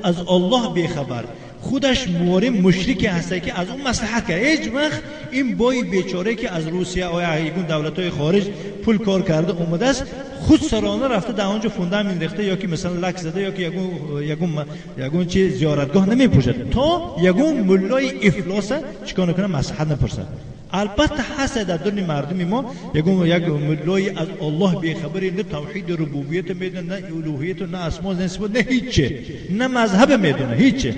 از الله بیخبر، خودش موارد مشرکی هسته که از اون مصلحت کرد. هیچ وقت این بای بیچاره که از روسیه و یگون دولت‌های خارج پول کار کرده اومده است، خود سرانه رفته در اونجا فونده مینداخته، یا که مثلا لک زده، یا که یگون چی زیارتگاه نمیپوشد تا یگون ملای افلاس چیکار کنه مصلحت نپرسد. البته هست در دل مردم ما یک ملای از الله بیخبری، نه توحید ربوبیت میدونه، نه الوهیت، نه اسما، نه صفات، نه هیچ، نه مذهب میدونه، هیچ.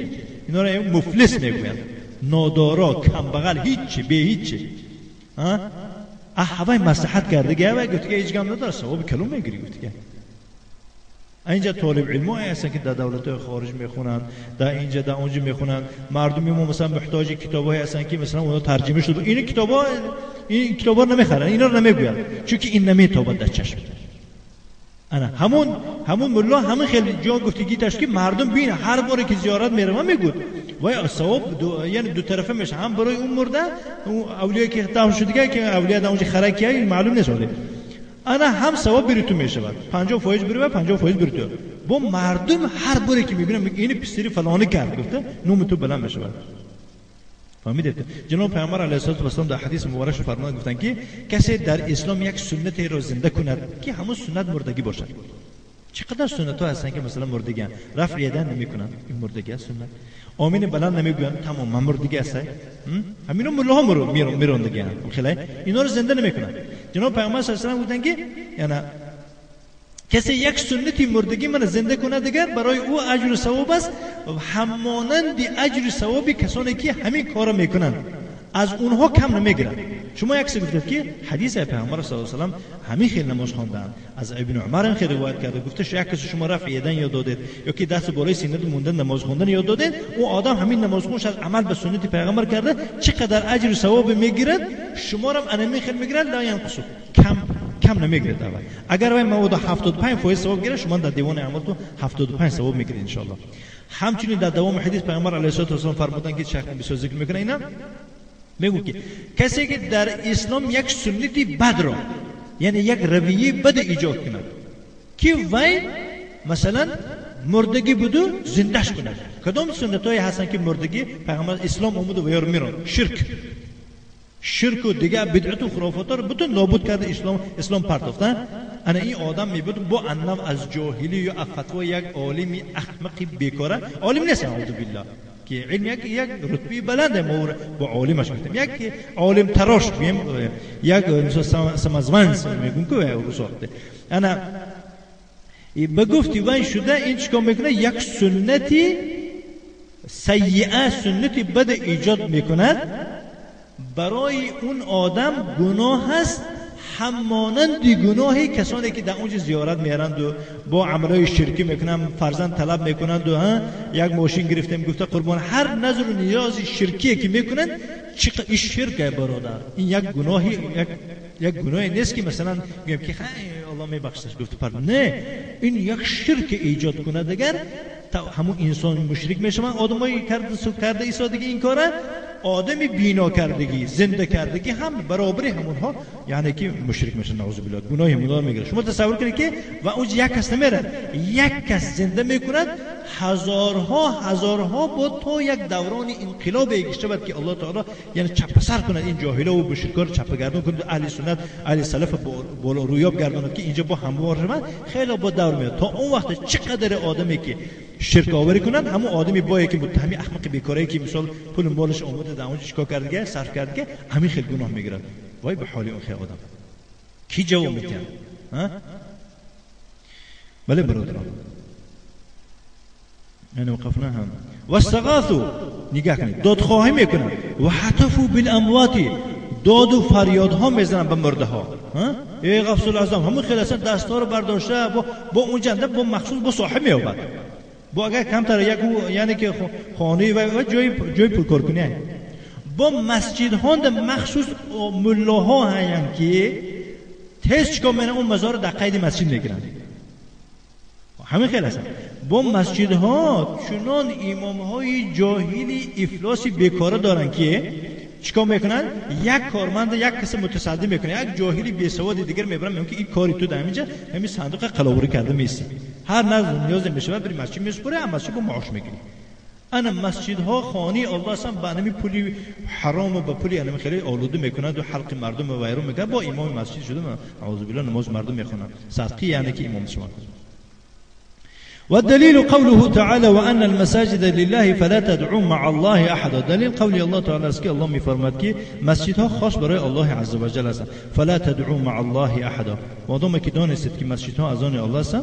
اینا رو مفلس میگویند، نادارا، کمبغل، هیچ، به هیچ. هوای مصلحت کرده گه و گفت که هیچ گام نداره، ثواب کلو میگیری. گفت که اینجا طالب علمای هستن که در دولت‌های خارج میخونن، در اینجا در اونجا میخونن. مردم ما مثلا محتاج کتابایی هستن که مثلا اونا ترجمه شده، این کتابا نمیخرن، اینا رو نمیگوین، چون که این نمیتابد در چشم. انا همون ملا همون خیلی جا گفتگی داشت که مردم بین هر باری که زیارت میره میگود وای ثواب یعنی دو طرفه میشه، هم برای اون مرده، اون اولیایی که تاون شده که اولیا در اونجا خرکیه معلوم نیست، انا هم ثواب بری تو میشه، 50% بری و 50% بری تو. با مردم هر باری که میبینم میگه این پسری فلانی کرد، گفته نوم تو بلند میشه. فهمیدید؟ جناب پیامبر علیه الصلاه و السلام در حدیث مبارک فرمودن، گفتن که کسی در اسلام یک سنتی را زنده کند که همون سنت مردگی باشد. چقدر سنت ها هستن که مثلا مردگی رفع یدن نمیکنن، این مردگی است سنت. آمین بلند نمیگوین، تمام من مردگی است. همینو ملاها میروندگی خیلی اینا رو زنده نمیکنن. جناب پیامبر صلی الله علیه و آله گفتن که یعنی کسی یک سنتی مردگی من زنده کنه دیگر برای او اجر و ثواب است همانند اجر و ثواب کسانی که همین کارو میکنن، از اونها کم نمیگیرن. شما یک سری گفتید که حدیث پیامبر صلی الله علیه و آله همین خیلی نماز خواندن، از ابن عمر خیلی روایت کرده، گفته یک کسی شما رفع یدن یاد دادید یا که دست بالای سینه موندن نماز خوندن یاد دادید، او آدم همین نماز خونش از عمل به سنت پیغمبر کرده، چقدر اجر و ثواب میگیرد، شما را انمی خیلی میگیرد، لا ینقصو، کم نمیگیرد. اول اگر وای مواد 75% ثواب گیره، شما در دیوان اعمالتون 75 ثواب میگیرید ان شاء الله. همچنین در دوام حدیث پیغمبر علیه الصلاه و السلام فرمودن که شیخ بسیار ذکر میکنه اینا، میگه که کسی که در اسلام یک سنتی بد را یعنی یک رویه بد ایجاد کند که وای مثلا مردگی بودو زندهش کند. کدام سنتایی هستن که مردگی پیغمبر اسلام اومد و یار میرن؟ شرک و دیگه بدعت و خرافات رو بتون نابود کرده، اسلام پرتافتن. انا این آدم میبود با انم از جاهلی یا فتوا یک عالمی احمقی بیکاره، عالم نیست اعوذ بالله که علم یک رتبه بلنده، ما با عالمش گفتیم یک عالم تراش بیم، یک سمزوانس میگن که رسالته. انا بگفتی وای شده این چیکار میکنه؟ یک سنتی سیئه، سنتی بد ایجاد میکند، برای اون آدم گناه هست همانند گناهی کسانی که در اونجا زیارت میارند و با عملای شرکی میکنن، فرزند طلب میکنند و یک ماشین گرفته میگفته قربان هر نظر و نیازی شرکی که میکنن، چقدر این شرکه برادر، این یک گناهی نیست که مثلا میگم که الله میبخشش گفت پرد، نه، این یک شرک ایجاد کنه دیگر همون انسان مشرک میشه. من آدمایی کرده ایسا دیگه این کاره، آدمی بینا کردگی زنده کردگی هم برابر همونها، یعنی که مشرک میشن، نعوذ بالله، گناه همونها میگیره. شما تصور کنید که و اونجا یک کس نمیره، یک کس زنده میکند، هزارها با تا یک دوران انقلاب گشته بود که الله تعالی یعنی چپسر کند این جاهلا و مشرکا رو چپگردون کند، اهل سنت اهل سلف بالا رویاب گرداند که اینجا با هموار شدن خیلی با دور میاد. تا اون وقت چقدر آدمی که شرک آوری کنند، همون آدمی بایی که متهمی احمق بیکاری که مثلا پول مالش اومده در اونجا چیکار کرده صرف کرده، همین خیلی گناه میگیره. وای به حال اون خیلی آدم کی جواب میده؟ بله برادران، یعنی وقفنا هم واستغاثوا، نگاه کنید، دادخواهی میکنن، و حتفوا بالاموات، داد و فریاد ها میزنن به مرده ها. ای غوث الاعظم، همون خیلی اصلا دستا رو برداشته با اون جنده با مخصوص با صاحب میآورد، با اگر کمتر یک یعنی که خانه و جای پرکار کنه، با مسجد ها مخصوص ملاها هستند که تست چیکار میکنن، اون مزار در قید مسجد میگیرن. همه خیلی هستن. با مسجدها چنان امامهای جاهلی افلاسی بیکاره دارن که چیکار میکنن؟ یک کارمند یک کس متصدی میکنه، یک جاهلی بیسواد دیگر میبرن، میگن که این کاری تو در اینجا همین صندوق قلاوری کرده میسی، هر نظر نیاز میشه بری مسجد میسپره، هم مسجد با معاش میگیری. انا مسجدها خانه الله اصلا با نمی پولی حرام و با پولی انم خیلی آلوده میکنند و حلق مردم و ویرون میکنند. با امام مسجد شده اعوذ بالله نماز مردم میخونند صدقی، یعنی که امام شما. والدليل قوله تعالى وأن المساجد لله فلا تدعوا مع الله أحدا. دليل قول الله تعالى است که الله میفرماید که مسجدها خاص برای الله عز و جل است. فلا تدعوا مع الله أحدا. مادام که دانستید که مسجدها از آن الله است،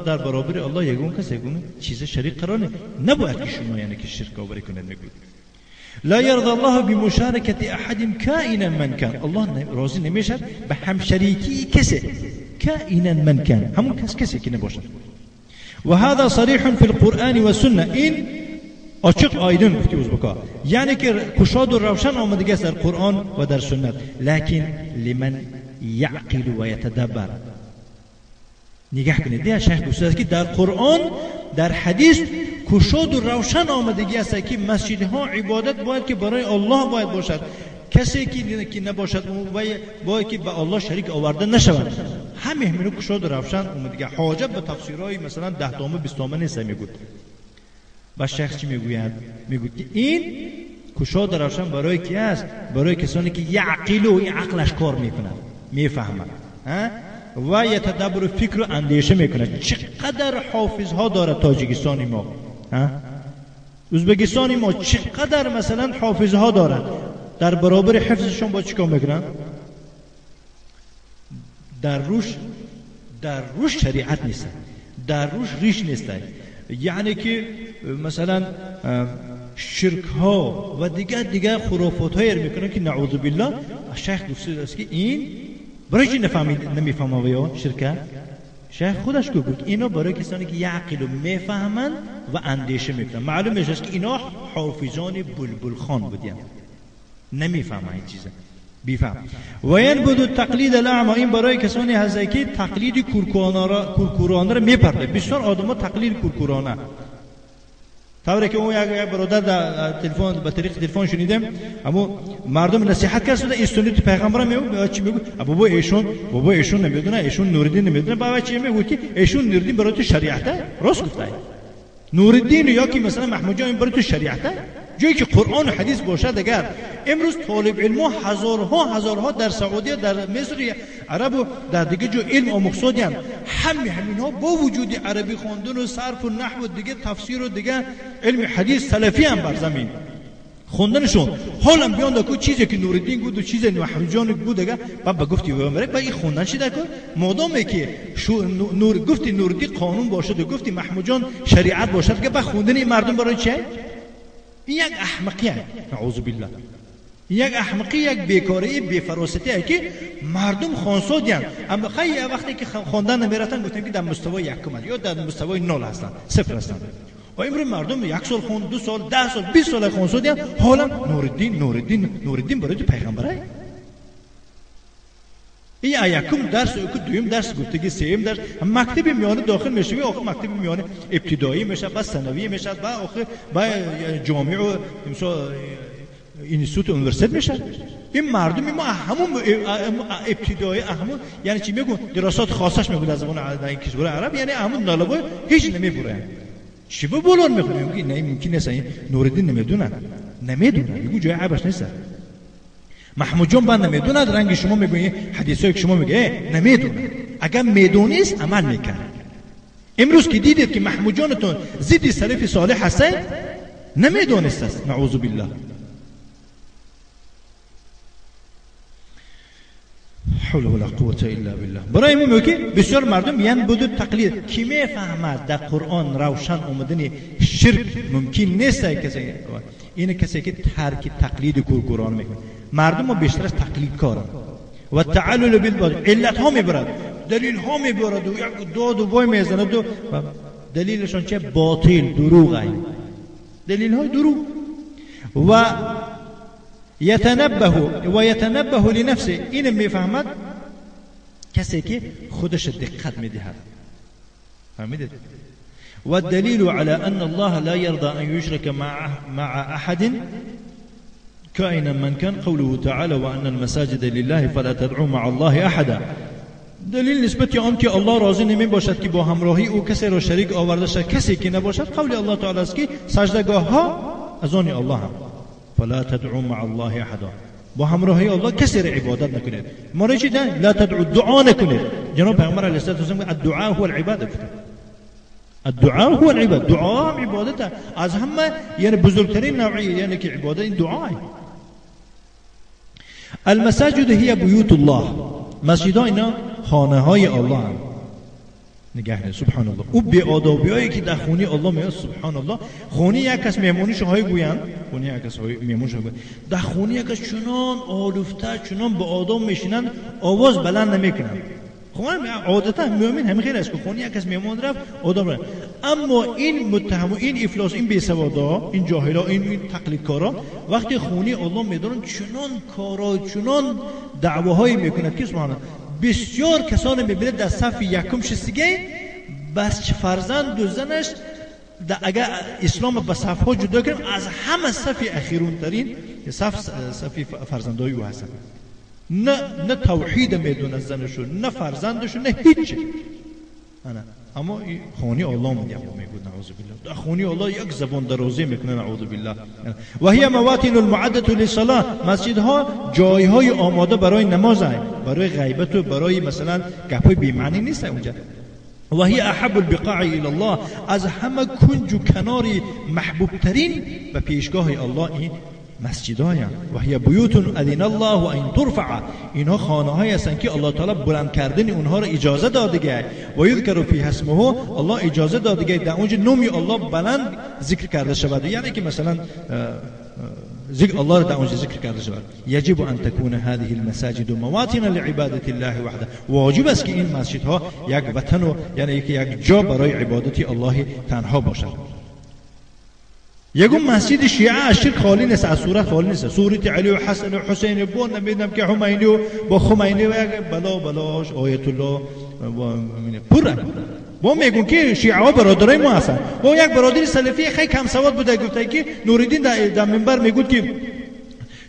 در برابر الله یگون کس یگون چیز شریک قرار نباید که شما یعنی که شرک آوری کنید. میگوید لا يرضى الله بمشاركة أحد كائنا من كان. الله راضی نمیشد به هم شریکی کسی، كائنا من كان، همون کسی که نباشد. وهذا صريح في القرآن والسنة. این açık aydın گفتی ازبکا، یعنی که کشاد و روشن آمده است در قرآن و در سنت. لكن لمن يعقل و يتدبر. نگاه کنید دیگه شیخ گفته است که در قرآن در حدیث کشاد و روشن آمدگی است که مسجدها عبادت باید که برای الله باید باشد، کسی که نباشد باید که به الله شریک آورده نشود. همه همینو کشاد و روشن اومده. حاجت به تفسیرهای مثلا 10 تامه 20 تامه نیست. میگوید با شخص چی میگوید؟ میگوید که این کشاد و روشن برای کی است؟ برای کسانی که یعقلو، این عقلش کار میکنن، میفهمن و یتدبر فکر و اندیشه میکنن. چقدر حافظها داره تاجیکستان ما، ازبکستان ما چقدر مثلا حافظها دارن، در برابر حفظشون با چیکار میکنن؟ در روش شریعت نیست، در روش ریش نیست. یعنی که مثلا شرک ها و دیگر خرافات های میکنن که نعوذ بالله. شیخ گفته است که این برای چی نمیفهمه یا شرکه؟ شیخ خودش گفت اینا برای کسانی که یعقل و میفهمن و اندیشه میکنن. معلوم میشه که اینا حافظان بلبل خان بودن، نمیفهمن این چیزا، بیفهم. و ینبذ تقلید الاعمى. این برای کسانی هست که تقلید کورکورانه را میپرده. بسیار آدم‌ها تقلید کورکورانه، طوری که اون یک برادر در تلفن به طریق تلفن شنیدم، اما مردم نصیحت کرد این سنت پیغمبر میگه چی میگه؟ بابا ایشون نمیدونه، ایشون نوردین نمیدونه. بابا چی میگه که ایشون نوردین برای تو شریعته؟ راست گفته. نوردین یا که مثلا محمود جان برای تو شریعته؟ جایی که قرآن و حدیث باشد. اگر امروز طالب علم هزارها در سعودی، در مصر عرب و در دیگه جو علم آموزادیان، همینها با وجود عربی خواندن و صرف و نحو و دیگه تفسیر و دیگه علم حدیث سلفی هم بر زمین خوندنشون، حالا بیان دکو چیزی که نوردین گفت و چیزی محمود جان بود دیگه بابا گفتی و امرک با این خوندن چی دکو؟ مادامی که نور گفتی نوردی قانون باشد و گفتی محمود جان شریعت باشد که با خوندن مردم برای چه؟ این یک احمقی است، نعوذ بالله. یک احمقی، یک بیکاری، بی‌فراستی است که مردم خانسادیان. اما خیلی وقتی که خواندن نمیرفتن گفتن که در مستوای یکم یا در مستوای 0 هستن، 0 هستن. و امروز مردم 1 سال خوند، 2 سال، 10 سال، 20 سال خانسادیان، حالا نوردین برای پیغمبره. این یکم درس و دوم درس گفته که سوم درس مکتب میانه داخل میشه و آخر مکتب میانه ابتدایی میشه، بعد ثانوی میشه، بعد آخر بعد جامعه و مثلا اینستیتوت یونیورسیته میشه. این مردم ما همون ابتدایی همون یعنی چی میگن دراسات خاصش میگن از زبان در این کشور عرب، یعنی همون نالبای هیچ نمیبرن. چی به بولون میخونیم که نه ممکن نیست. این نوردین نمیدونن میگو جای عیبش نیست. محمود جان بند نمیدونه رنگ شما میگویی، حدیثایی که شما میگه نمیدونه. اگر میدونیست عمل میکنه. امروز که دیدید که محمود جانتون ضد سلف صالح هسته نمیدونست است، نعوذ بالله. حول ولا قوة الا بالله. برای این میگه بسیار مردم یعنی بود تقلید. کی میفهمد در قرآن روشن اومدن شرک ممکن نیست. کسی که ترک تقلید قرآن میکنه. مردم بیشتر از تقلید کارن و تعلل بالباطل، علت ها میبرد، دلیل ها میبرد و یک داد و وای میزند و دلیلشون چه؟ باطل، دروغ است. دلیل های دروغ. و یتنبه لنفسه. این میفهمد کسی که خودش دقت میدهد. فهمیدید؟ والدليل على أن الله لا يرضى أن يشرك مع أحد كائنا من كان قوله تعالى وأن المساجد لله فلا تدعوا مع الله أحدا. دلیل نسبت آن که الله راضی نمی باشد که با همراهی او کسی را شریک آورده شد کسی که نباشد قول الله تعالی است که سجدگاه ها از آن الله هم. فلا تدعوا مع الله احدا، با همراهی الله کسی را عبادت نکنید. ما چی دن لا تدعوا دعا نکنید. جناب پیامبر علیه الصلاه و السلام الدعاء هو العباده، الدعاء هو العباده، دعا هم عبادت از همه، یعنی بزرگترین نوعی یعنی که عبادت این دعا. المساجد هي بیوت الله، مسجدها اینا خانه های الله هم. نگه سبحان الله. او به آدابیایی که در خونه الله میاد سبحان الله. خونه یک کس مهمونیش های گویند، خونه یک کس مهمونیش های گویند، در خونه یک کس چنان آلوفته چنان به آداب میشینند آواز بلند نمیکنند. خونه عادتا مؤمن همین خیلی است که خونه یک کس مهمان رفت آدم رفت. اما این متهم، این افلاس، این بی‌سوادا، این جاهلا، این تقلیدکارا وقتی خونه الله میدونن چنان کارا چنان دعواهایی میکنند که سبحان الله بسیار کسانی میبینید در صف یکم شستگی بس فرزند و زنش اگر اسلام به صف ها جدا کنیم از همه صف اخیرون ترین صف فرزندای او هستند. نه توحید میدونه زنشو، نه فرزندشو، نه هیچی. اما خونی الله میگه نعوذ بالله، در خونی الله یک زبان درازی میکنه نعوذ بالله. و هی مواطن المعده للصلاه، مسجدها جایهای آماده برای نماز است، برای غیبت و برای مثلا گپای بی معنی نیست اونجا. و هی احب البقاع الى الله، از همه کنج و کناری محبوب ترین به پیشگاه الله این مسجدهای. و هی بیوت اذن الله ان ترفع، اینها خانه های هستند که الله تعالی بلند کردن اونها را اجازه داده و یذکر فی اسمه، الله اجازه داده در اونجا نام الله بلند ذکر کرده شود، یعنی که مثلا ذکر الله در اونجا ذکر کرده شود. یجب ان تكون هذه المساجد مواطن لعباده الله وحده، واجب است که این مسجدها یک وطن و یعنی یک جا برای عبادت الله تنها باشد. یگون مسجد شیعه از شرک خالی نیست، از صورت خالی نیست. صورت علی و حسن و حسین بون نمیدونم که خمینی و با خمینی و یک بلاش آیت الله پر با میگون که شیعه ها برادرای ما هستن. با یک برادر سلفی خیلی کم سواد بوده گفته که نوریدین در منبر میگوید که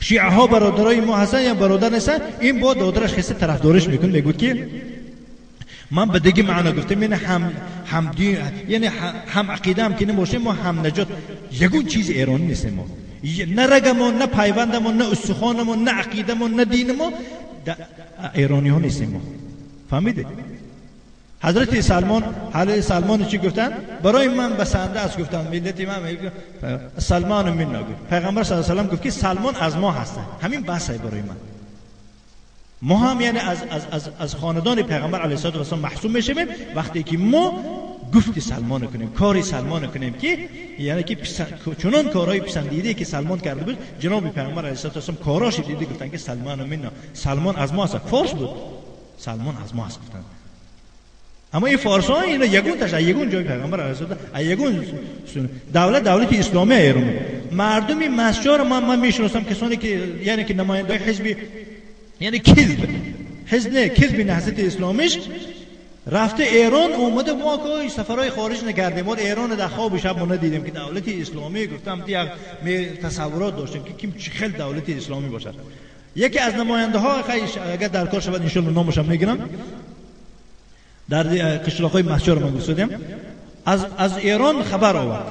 شیعه ها برادرای ما هستن یا برادر نیستن، این با دادرش خیلی طرفدارش میکنه، میگوید که من به دیگه معنا گفتم یعنی هم دین، یعنی هم عقیده هم که نباشه ما هم نجات. یگون چیز ایرانی نیستیم ما، نه رگمون، نه پیوندمون، نه استخوانمون، نه عقیدمون، نه دینمون ایرانی ها نیستیم ما. فهمیده؟ حضرت سلمان چی گفتن؟ برای من بسنده است گفتن، ملت من سلمان من نگو. پیغمبر صلی الله علیه و آله گفت که سلمان از ما هستن، همین بحثه برای من. ما هم یعنی از خاندان پیغمبر علیه الصلاه و السلام محسوب میشیم وقتی که ما گفت سلمان کنیم، کاری سلمان کنیم که یعنی که چنان کارهای پسندیده که سلمان کرده بود جناب پیغمبر علیه الصلاه و السلام کاراش دیده گفتن که سلمان منا، سلمان از ما است. فارس بود، سلمان از ما است گفتن. اما این فارسان اینا یگون جای پیغمبر علیه الصلاه و یگون دولت اسلامی ایران، مردمی مسجد من میشناسم کسانی که یعنی که نماینده حزبی یعنی کذب نهضت اسلامیش رفته ایران اومده، ما که سفرهای خارج نکردیم، ما ایران در خواب شب ما ندیدیم که دولت اسلامی گفتم یک تصورات داشتیم که چه خیلی دولت اسلامی باشد. یکی از نماینده ها اگر در کار شود ان شاء الله نامش هم میگیرم، در قشلاقای مسجد من گفتم از ایران خبر آورد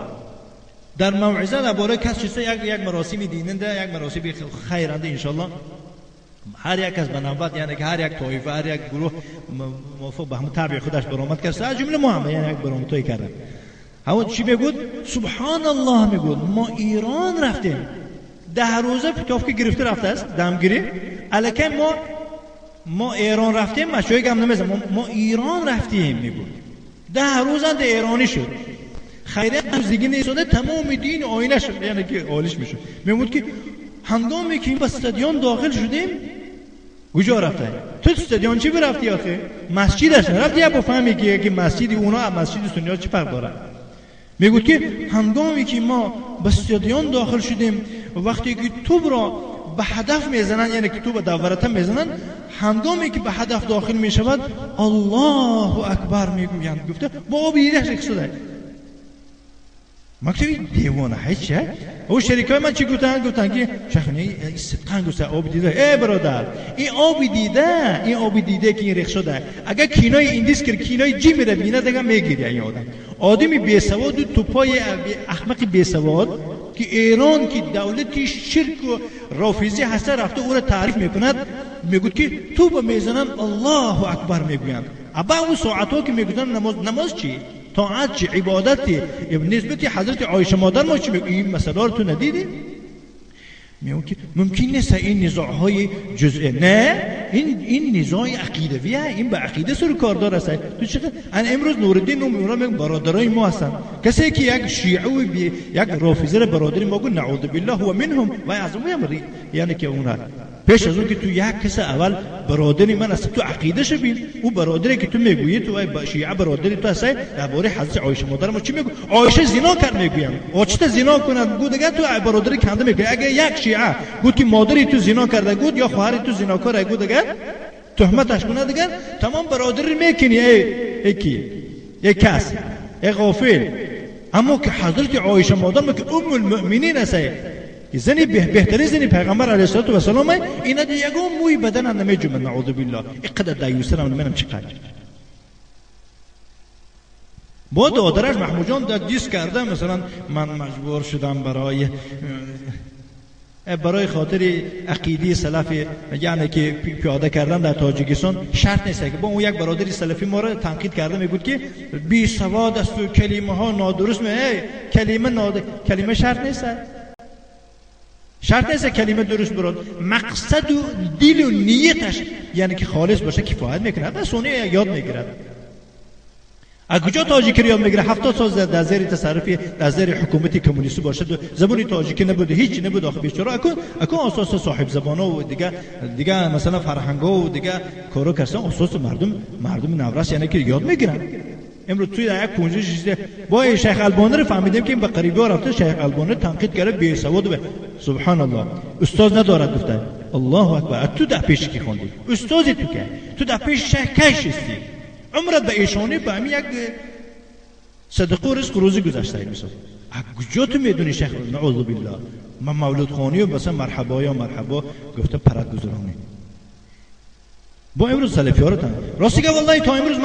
در موعظه درباره کسی یک مراسم دیننده، یک مراسم خیرنده ان شاء الله هر یک از بنابرد یعنی که هر یک طایفه، هر یک گروه موافق به هم تابع خودش برآمد کرد، از جمله ما هم یعنی یک برآمدی کردن. همون چی میگود؟ سبحان الله میگود ما ایران رفتیم 10 روزه پتافکی گرفته رفته است دمگیری الکه ما ایران رفتیم، مشوی گم نمیزم ما ایران رفتیم میگود 10 روزه در ایرانی شد. خیریت روز دیگه نیستاده تمام دین آینه شد، یعنی که عالیش میشد. میگود که هنگامی که این به استادیون داخل شدیم کجا رفته؟ تو استادیون چی برفتی آخه؟ مسجدش نرفتی یا بفهمی که مسجد اونا مسجد سنی ها چی فرق داره؟ میگوید که هنگامی که ما به استادیون داخل شدیم وقتی که توپ را به هدف میزنن، یعنی که تو به دورته میزنن، هنگامی که به هدف داخل میشود الله اکبر میگویند. گفته با آب دیده رخ شده. مکتبی دیوانه هیچه. او شریکای من چی گفتن که شیخ نه صدقاً گفته آب دیده. ای برادر این آب دیده که این رخ شده، اگر کینای ایندیس که کینای جی میره بینه دیگه میگیره. این آدمی بی سواد تو پای احمق بی سواد که ایران که دولتی شرک و رافضی هسته رفته او را تعریف میکند، میگوید که تو به میزنن الله اکبر میگویند. ابا اون ساعتها که میگویند نماز چی؟ طاعت چی؟ عبادتی؟ نسبت حضرت عایشه مادر ما چی میگوید؟ این مسئله رو تو ندیدی؟ میگه که ممکن نیست این نزاعهای جزئی، نه این نزاع عقیدویه، این به عقیده سر کار داره. تو چقدر امروز نورالدین و میگم برادرای ما هستن، کسی که یک شیعه و یک رافضی برادری ما گفت نعوذ بالله و منهم و اعظم میامری، یعنی که اونها پیش از اون که تو یک کس اول برادری من است تو عقیده شبین، او برادری که تو میگویی تو شیعه برادری تو هستی، درباره حضرت عایشه مادر ما چی میگو؟ عایشه زنا کرد میگویم. چطور زنا کند؟ گفت دیگه تو برادری کنده میگی. اگه یک شیعه گفت که مادری تو زنا کرده گفت یا خواهری تو زناکاره گفت دیگه تهمتش کنه دیگه تمام برادری میکنی. ای کس ای غافل. اما که حضرت عایشه مادر ما که ام المؤمنین است، زنی بهترین زنی پیغمبر علیه الصلاه و السلام، اینا دیگه یگون موی بدن نمیجوم. نعوذ بالله. اینقدر دایوسرم منم چقدر با دادرش محمود جان دیس کرده، مثلا من مجبور شدم برای خاطر عقیده سلفی، یعنی که پیاده کردن در تاجیکستان شرط نیست که با اون یک برادری سلفی ما را تنقید کرده، میگه که بی سواد است و کلمه ها نادرست کلمه شرط نیست کلمه درست براد، مقصد و دل و نیتش یعنی که خالص باشه کفایت میکنه. بس اون یاد میگیرد. از کجا تاجیکی یاد میگیره؟ 70 سال در زیر تصرفی در زیر حکومت کمونیستی باشه، زبانی تاجیکی نبوده، هیچ نبوده. آخه بیچاره اكو اساس صاحب زبانا و دیگه مثلا فرهنگا و دیگه کارو کردن، اساس مردم نورس یعنی که یاد میگیرن. امروز توی یک کنجه چیزه با شیخ البانی رو فهمیدیم که به قریبی ها رفته، شیخ البانی تنقید کرده بی سواد و سبحان الله استاد ندارد. گفته الله اکبر. تو در پیش کی خوندی؟ استادی تو که تو در پیش شیخ کش هستی، عمرت به ایشانی به همین یک صدقه و رزق روزی گذشته میشه. کجا تو میدونی شیخ؟ نعوذ بالله. من مولود خانی و مثلا مرحبا یا مرحبا گفته پرد گذرانی. با امروز سلفی ها رو راستی که والله تا امروز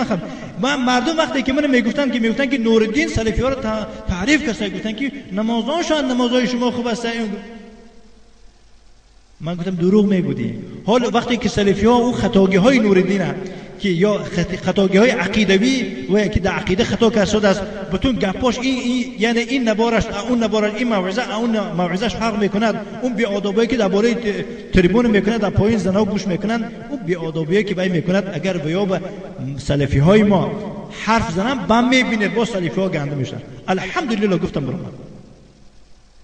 من مردم وقتی که من میگفتن که نورالدین سلفی ها رو تعریف کرده، گفتن که نمازهای شما خوب است. من گفتم دروغ میگودی. حال وقتی که سلفی ها او خطاگی های نورالدین که یا خطاگی های عقیدوی و که در عقیده خطا کرده است، بتون گپاش این یعنی این نبارش اون نبارش، این موعظه اون موعظهش فرق میکند. اون بی آدابی که درباره تریبون میکند، در پایین زنا گوش میکنن، اون بی آدابی که وای میکند. اگر بیا به سلفی های ما حرف زنن بم میبینه، با سلفی ها گنده میشن. الحمدلله گفتم برام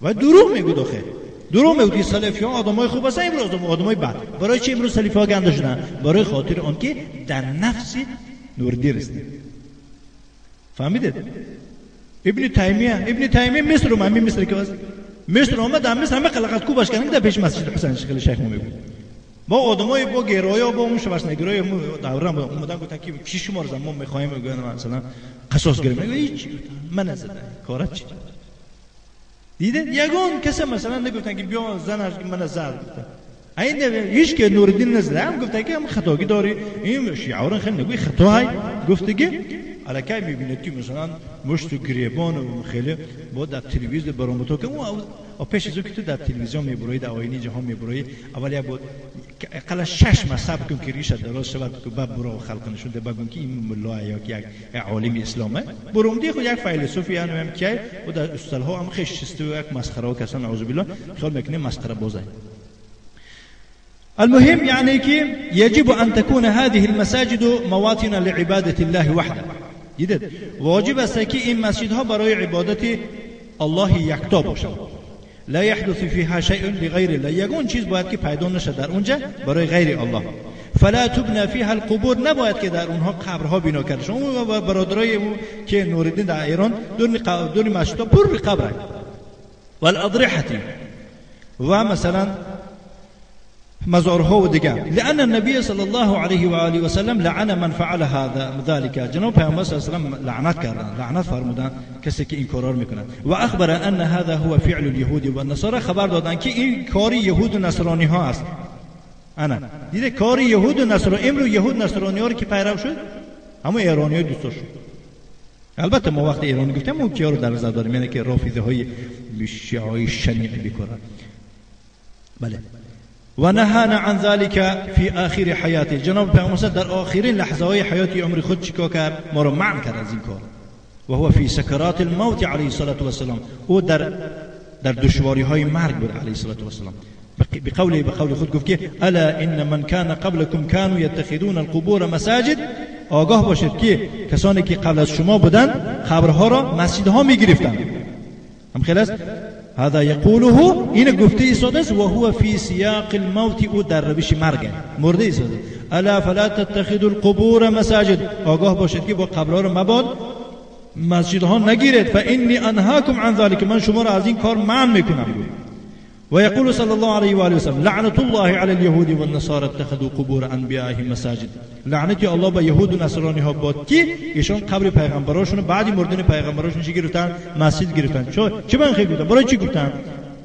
و دروغ میگود. آخه دروغ میگویی سلفی ها آدمای خوب هستن، امروز آدمای بد. برای چی امروز سلفی ها گنده شدن؟ برای خاطر آن که در نفس نوردی رسید. فهمیدید؟ ابن تیمیه مصر و همین مصر که مصر آمد، در مصر همه خلقت کو باش کردن در پیش مسجد حسین شیخ شیخ میگه با آدمای با گرایا با اون شورشنگرای دوره اومدن گفتن که کی شما رو زمان میخوایم میگن مثلا قصاص گریم. هیچ من نزدم کارت چی دیده؟ یگان کسی مثلا نگفتن که بیا زنش من زد. این هیچ که نورالدین نزده هم گفته که هم خطاگی داری. این شیعه را خیلی نگوی خطا های گفته که علاکه میبینید که مثلا مشت و گریبان و خیلی با در تلویزیون برامتو که اون پیش از اون که تو در تلویزیون میبروی در آینه جهان میبروی اول یک بود اقل 6 مذهب کن که ریشه دراز شود که بعد برو خلق نشده بگن که این ملا یا یک عالم اسلامه بروم دی خود یک فیلسوفی هم که و در اصطلاح هم خشسته و یک مسخره و کسان اعوذ بالله خیال میکنه مسخره بازه. المهم يعني كي يجب أن تكون هذه المساجد مواطن لعبادة الله وحده. جدد واجب است که این مسجدها برای عبادت الله یکتا باشند. لا يحدث فيها شيء لغير الله. یگون چیز باید که پیدا نشه در اونجا برای غیر الله. فلا تبنى فيها القبور. نباید که در اونها قبرها بنا کرده شد. اون برادرای که نورالدین در ایران دور مسجدها پر قبر و الاضرحه و مثلا مزارها و دیگر. لأن النبي صلی الله علیه و آله و سلم لعن من فعل هذا ذلك. جناب پیامبر صلی الله علیه و سلم لعنت کردند، لعنت فرمودند کسی که این کارا رو میکنند. و اخبر ان هذا هو فعل اليهود و النصارى، خبر دادند که این کار یهود و نصرانی ها است. انا دیده کار یهود و نصرانی، امروز یهود نصرانی ها رو که پیرو شد، اما ایرانی ها دوستش شد. البته ما وقت ایرانی گفتم اون کیا رو در نظر داریم، یعنی که رافضه های شیعه شنیع میکنند. بله. و نهانا عن ذلك فی آخر حیاته. جناب پیامبر در آخرین لحظه های حیاتی عمر خود چیکار کرد؟ ما رو منع کرد از این کار. و هو فی سکرات الموت علیه الصلاة والسلام، او در دشواری های مرگ بود علیه الصلاة والسلام. بقول خود گفت که الا ان من كان قبلكم كانوا يتخذون القبور مساجد. آگاه باشید که کسانی که قبل از شما بودند قبرها را مسجدها میگرفتند. هم خیلی است. هذا يقوله، این گفته ایستاده است. و هو فی سیاق الموت، او در روش مرگ مرده ایستاده. الا فلا تتخذوا القبور مساجد، آگاه باشید که با قبرها را مباد مسجدها نگیرید. فانی انهاکم عن ذلك، من شما را از این کار منع میکنم. و یقول صلی الله علیه و آله و سلم لعنت الله علی اليهود والنصارى اتخذوا قبور انبیائهم مساجد. لعنت الله به یهود و نصرانی ها باد که ایشان قبر پیغمبراشون بعدی مردن پیغمبراشون چی گرفتن؟ مسجد گرفتن. چه من خیلی گفتم برای چی گفتن؟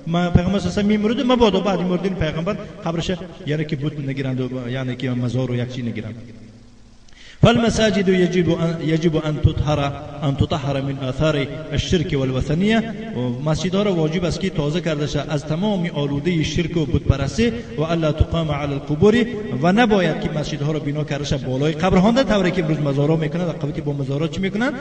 ما پیغمبر صلی الله علیه و آله میمرد مبادا بعدی مردن پیغمبر قبرش یعنی که بت نگیرند و یعنی که مزار و یک چی نگیرند. فالمساجد يجب أن تطهر من آثار الشرك والوثنية. مسجدها را واجب است که تازه کرده شود از تمام آلوده شرک و بت پرستی. و الا تقام على القبور، و نباید که مسجدها را بنا کرده شود بالای قبرها، نه طوری که امروز مزارها میکنند. قبلی با مزارها چی میکنند؟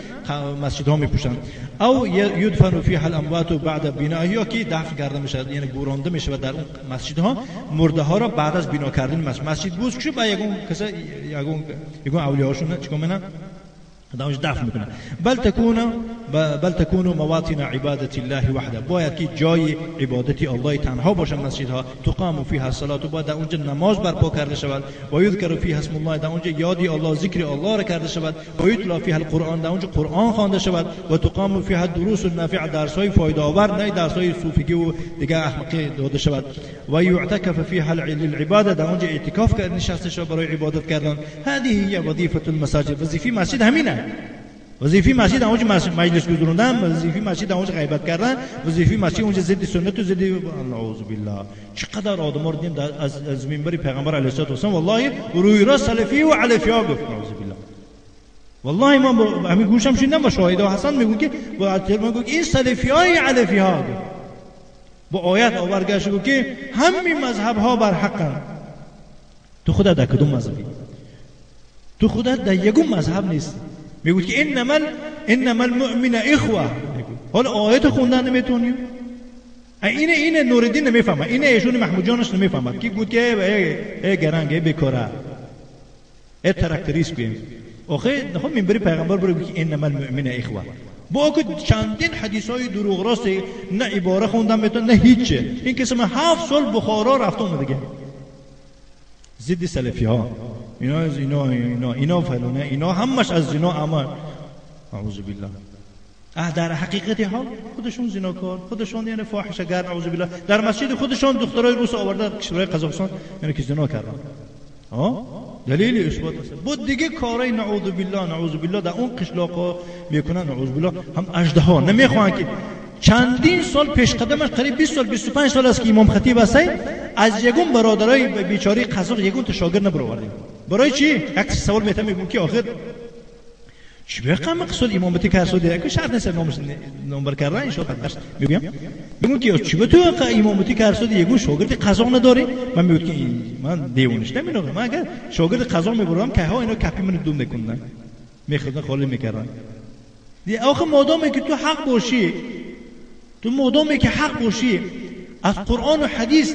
مسجدها میپوشند. او يدفن فيها الاموات بعد بنائها، یا که دفن کرده میشود یعنی گورانده میشود در اون مسجدها مرده ها را بعد از بنا کردن مسجد بوز که با یگون اولیاء شون چیکار میکنن؟ داوش دفن میکنن. بل تكون مواطن عبادت الله وحده، باید که جای عبادت الله تنها باشن مسجدها. تقام فيها الصلاه، باید در اونجا نماز برپا کرده شود. و یذکر فيها اسم الله، در اونجا یادی الله ذکر الله را کرده شود. و یتلا فيها القرآن، در اونجا قرآن خوانده شود. و تقام فيها الدروس النافعه، درس های فایده آور، نه درس های صوفیگی و دیگه احمقی داده شود. و یعتکف فيها للعباده، در اونجا اعتکاف کرده نشسته شود برای عبادت کردن. هذه هي وظیفه المساجد، وظیفه مسجد همینه. وظیفه مسجد اونجا مجلس گذروندن، وظیفه مسجد اونجا غیبت کردن، وظیفه مسجد اونجا ضد سنت و ضد اعوذ بالله. چقدر آدم رو دیدیم از منبر پیغمبر علیه الصلاه و السلام والله روی راست سلفی و علفیا گفت اعوذ بالله. والله ما همین گوشم شنیدم و شاهدا حسن میگن که با میگن این سلفیای علفیا با آیات آورگاش گفت که همین مذهب ها بر حقن. تو خودت در کدوم مذهبی؟ تو خودت در یگون مذهب نیست. میگوید که انما المؤمن اخوه. حالا آیت خوندن نمیتونی؟ اینه نوردین نمیفهمه، اینه ایشون محمود جانش نمیفهمه که گفت که گرنگه بیکاره تراکتریست بیم. آخه نخوام منبر پیغمبر برو که انما المؤمن اخوه. با که چندین حدیثای دروغ راست نه عباره خوندن میتون نه هیچه. این قسم 7 سال بخارا رفته اومده ضد سلفی ها. اینا فلانه، اینا همش از زنا عمل. اعوذ بالله. در حقیقت حال خودشون زناکار، خودشون یعنی فاحشه گر، اعوذ بالله. در مسجد خودشون دخترای روس آورده کشورهای قزاقستان یعنی که زنا کردن. دلیل اثبات است. بود دیگه کارای نعوذ بالله در اون قشلاقا میکنن. نعوذ بالله هم اژدها نمیخوان که چندین سال پیش قدمش قریب 20 سال 25 سال است که امام خطیب هست از یگون برادرای بیچاره قزاق یگون تا شاگرد نبرآورد. برای چی؟ یک سوال میگم که آخر چی به مقصود امامتی که هست که شرط نیست نمبر کردن ان شاء الله میگم که چی به تو امامتی که هست یگون شاگرد قزاق نداری؟ من میگم که من دیوونش نمیدونم. من اگر شاگرد قزاق میبرم که ها اینا کپی من دوم نکنن میخوردن خالی میکردن. آخه مادامی که تو حق باشی، تو مادامی که حق باشی از قرآن و حدیث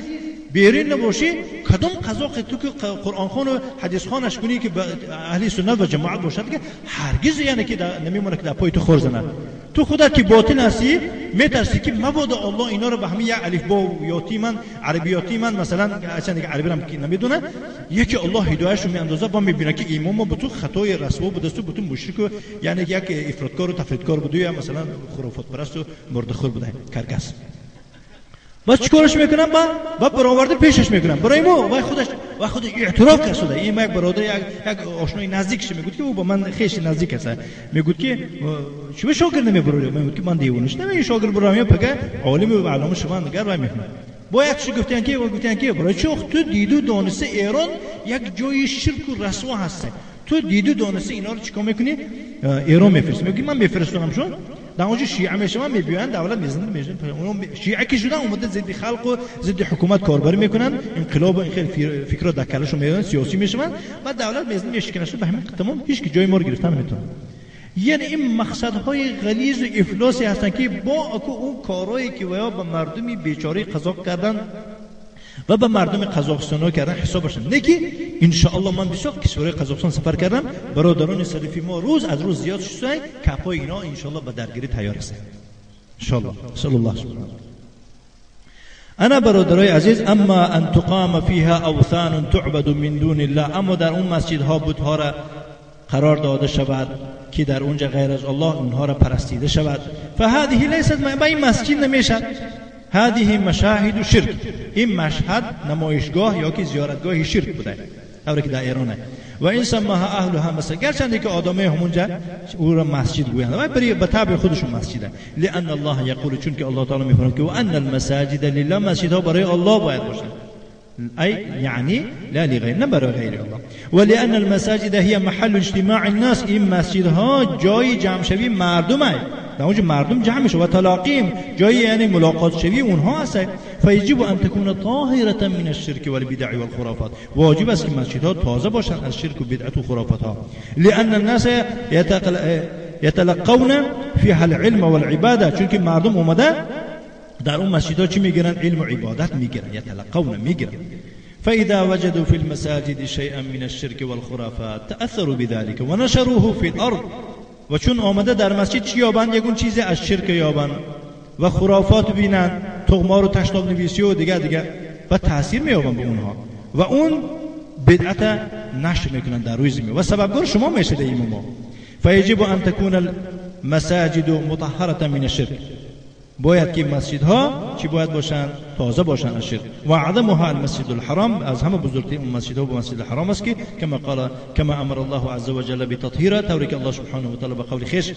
بیرین نباشی، کدوم قزاق تو که قرآن خوان و حدیث خوانش کنی که اهل سنت و جماعت باشد که هرگز یعنی که نمیمونه که در پای تو خور زنن. تو خودت که باطن هستی میترسی که مبادا الله اینا رو به همین یک الفبا یاتی من عربیاتی من مثلا اصلا دیگه عربی هم که نمیدونه یکی الله هدایتش رو میاندازه با میبینه که ایمان ما به تو خطای رسوا بوده است، به تو مشرک یعنی یک افراطکار و تفریطکار بوده یا مثلا خرافات پرست و مردخور بوده کرکس. بس چیکارش میکنن با برآورده پیشش میکنن برای ما و خودش اعتراف کرده. این یک برادر یک آشنای نزدیکش میگه که او با من خیلی نزدیک است، میگه که چه شاگرد میبره، میگه که من دیوونش نمیگم شاگرد برام پگه عالم و علامه شما نگر و میخونه. باید چی گفتن که برای چه تو دیدو دانسته ایران یک جای شرک و رسوا هست، تو دیدو دانسته اینا رو چیکار میکنی؟ ایران میفرستی. میگه من میفرستونم شون در اونجا شیعه میشن میبیان دولت میزنن اون شیعه که شدن اومده ضد خلق و ضد حکومت کاربری میکنن، انقلاب و این خیلی فکرات در کلشون میارن، سیاسی میشن و دولت میزنن میشکنش به همین تمام هیچ کی جای ما رو گرفتن نمیتونه. یعنی این مقصدهای غلیظ و افلاسی هستن که با اون کارهایی که ویا به مردمی بیچاره قزاق کردن و به مردم قزاقستان کردن حساب باشن. نه که ان شاء الله من بسیار کشور قزاقستان سفر کردم، برادران سلفی ما روز از روز زیاد شدن، کپای اینا ان شاء الله به درگیری تیار هستند ان شاء الله. صلی الله علیه و انا برادرای عزیز، اما ان تقام فيها اوثان تعبد من دون الله، اما در اون مسجدها بت‌ها را قرار داده شود که در اونجا غیر از الله اونها را پرستیده شود. فهذه ليست با این مسجد نمیشد، هذه مشاهد شرک، این مشهد نمایشگاه یا که زیارتگاه شرک بوده طوری که در ایرانه. و این سماها اهلها مسجد، گرچند که آدمای همونجا او را مسجد گویند و برای به تابع خودشون مسجده. لان الله یقول، چون که الله تعالی میفرماید که وان المساجد لله، مسجدها برای الله باید باشند، ای یعنی لا لغیر، نه برای غیر الله. ولان المساجد هي محل اجتماع الناس، این مسجدها جای جمع شوی مردمه، در اونجا مردم جمع میشه و تلاقیم جای یعنی ملاقات شوی اونها هست. فیجب ان تكون طاهره من الشرك والبدع والخرافات، واجب است که مسجدها تازه باشند از شرک و بدعت و خرافات ها. لان الناس يتلقون فيها العلم والعباده، چون که مردم اومده در اون مسجدها چی میگیرن؟ علم و عبادت میگیرن، یتلقون میگیرن. فاذا وجدوا في المساجد شيئا من الشرك والخرافات تاثروا بذلك ونشروه في الارض، و چون آمده در مسجد چی یابند؟ یگون چیزی از شرک یابند و خرافات بینن، تغمار و تشناب نویسی و دیگه و تاثیر مییابند به اونها و اون بدعت نشر میکنن در روی زمین و سببگار شما میشه این ما. فیجب ان تكون المساجد مطهره من الشرك، باید که مسجدها چی باید باشن؟ تازه باشن از شرک. و اعظمها المسجد الحرام، از همه بزرگترین مسجدها به مسجد الحرام است که كما امر الله عز وجل بتطهيره، طوری که الله سبحانه و تعالی به قول خویش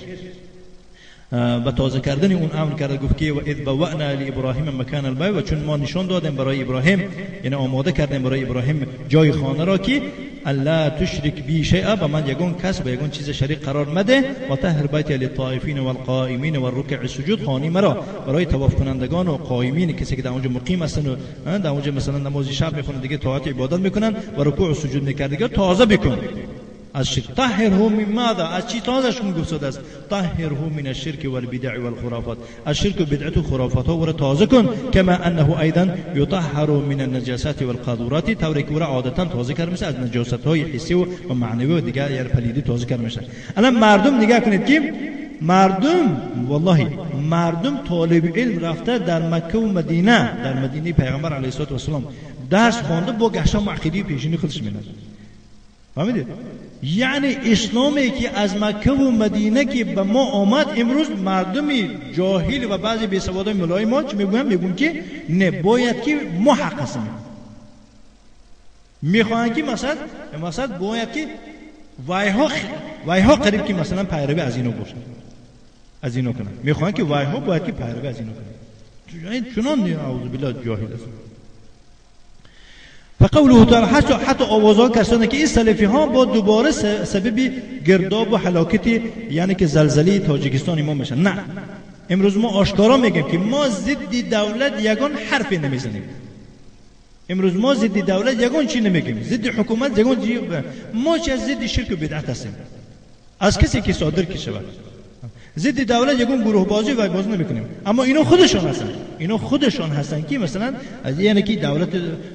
به تازه کردن اون امر کرده، گفت که و اذ بوأنا لابراهیم مکان البیت، و چون ما نشان دادیم برای ابراهیم، یعنی آماده کردیم برای ابراهیم جای خانه را که الا تشرک بی شیئا، به من یگون کس به یگون چیز شریک قرار مده، و طهر بیت للطائفین والقائمین والرکع السجود، خانه مرا برای طواف کنندگان و قائمین، کسی که در اونجا مقیم هستن و در اونجا مثلا نماز شب میخونن دیگه، طاعت عبادت میکنن و رکوع و سجود میکردن، تازه بکن از شرک. طهره من ماذا؟ از چی تازهش گفته است؟ طهره من الشرك والبدع والخرافات، از شرک و بدعت و خرافات ها ور تازه کن. کما انه ایضا یطهر من النجاسات والقاذورات، طوری که ور عادتا تازه کرده میشه از نجاست های حسی و معنوی و دیگر یا پلیدی تازه کرده میشه. الان مردم نگاه کنید که والله مردم طالب علم رفته در مکه و مدینه، در مدینه پیغمبر علیه الصلاه و السلام درس خوانده، با گشتن عقیده پیشینی خودش میاد. فهمیدید؟ یعنی اسلامی که از مکه و مدینه که به ما آمد، امروز مردمی جاهل و بعضی بیسوادای ملای ما چی میگن که نه باید که ما حق هستیم، میخوان که مثلا باید که وایها قریب که مثلا پیروی از اینو باشن، از اینو کنن، میخوان که وایها باید که پیروی از اینو کنن، چنان اعوذ بالله جاهل است. فقوله تعالی حتی آوازها کسانی که این سلفی ها با دوباره سبب گرداب و هلاکت یعنی که زلزله تاجیکستان ما میشن. نه، امروز ما آشکارا میگیم که ما ضد دولت یگان حرفی نمیزنیم. امروز ما ضد دولت یگان چی نمیگیم، ضد حکومت یگان چی، ما چه ضد شرک و بدعت هستیم از کسی که صادر کی شود. ضد دولت یگان گروه بازی و بازی نمیکنیم، اما اینا خودشان هستن که مثلا یعنی که دولت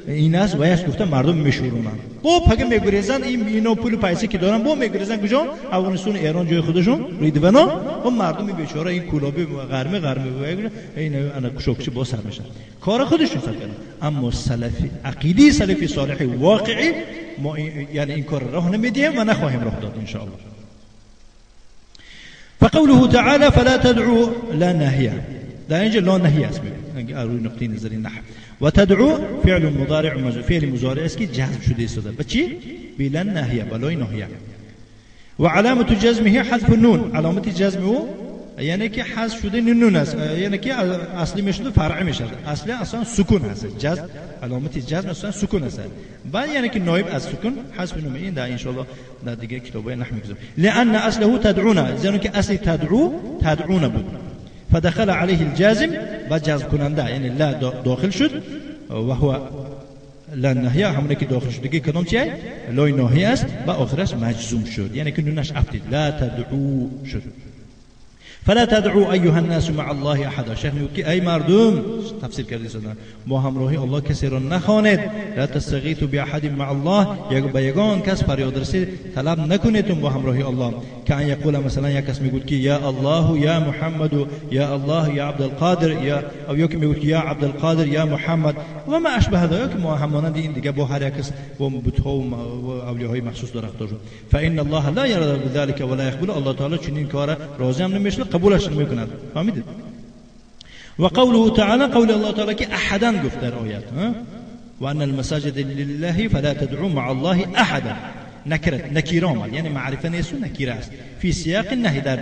این است و است گفته مردم میشورونن، با پگه میگریزن، اینا پول پیسه که دارن با میگریزن کجا؟ افغانستان، ایران، جای خودشون ریدونا و مردم بیچاره این کلابی غرمه و این انا کشوکشی با سر میشن، کار خودشون سر کردن. اما سلفی عقیده سلفی صالح واقعی ما یعنی این کار راه نمیدیم و نخواهیم راه داد ان شاء الله. فقوله تعالى فلا تدعوا لا نهيا، در اینجا لا نهی است میگه روی نقطه نظری نحو. و تدعو فعل مضارع و فعل مضارع است که جزم شده است به چی؟ بلا نهیه بلای نهیه. و علامت جزمه حذف النون، علامت جزم او یعنی که حذف شده نون است، یعنی که اصلی میشد فرعی میشد، اصلی اصلا سکون هست، جزم علامت جزم اصلا سکون است، بعد یعنی که نایب از سکون حذف نون. این در ان شاء الله در دیگه کتابای نحو میگذارم. لان اصله تدعون، زیرا که اصل تدعون بود، فدخل عليه الجازم و جزم کننده یعنی لا داخل شد و هو لا نهیه، همونه که داخل شده که کدام چیه؟ لای نهیه است و آخرش مجزوم شد، یعنی که نونش افتید لا تدعو شد. فلا تدعوا ایها الناس مع الله احد. شیخ میگه که ای مردم، تفسیر کرده شدن، با همراهی الله کسی را نخوانید. لا تستغیثوا باحد مع الله، با یگان کس فریادرسی طلب نکنید با همراهی الله. که ان یقول مثلا یک کس میگه که یا الله یا محمد یا الله یا عبد القادر، یا او یکی میگه که یا عبد القادر یا محمد و ما اشبه ذلك، که ما همانند این دیگه با هر یک کس با بت‌ها و اولیاءهای مخصوص در اختیار. فان الله لا يرضى بذلك ولا يقبل، الله تعالی چنین کار راضی هم نمیشه قبولش نمیکند. فهمیدید؟ و قوله تعالی، قول الله تعالی که احدا گفت در آیات، و ان المساجد لله فلا تدعوا مع الله احدا، نکره آمد یعنی معرفه نیست و نکره است، فی سیاق النهی، در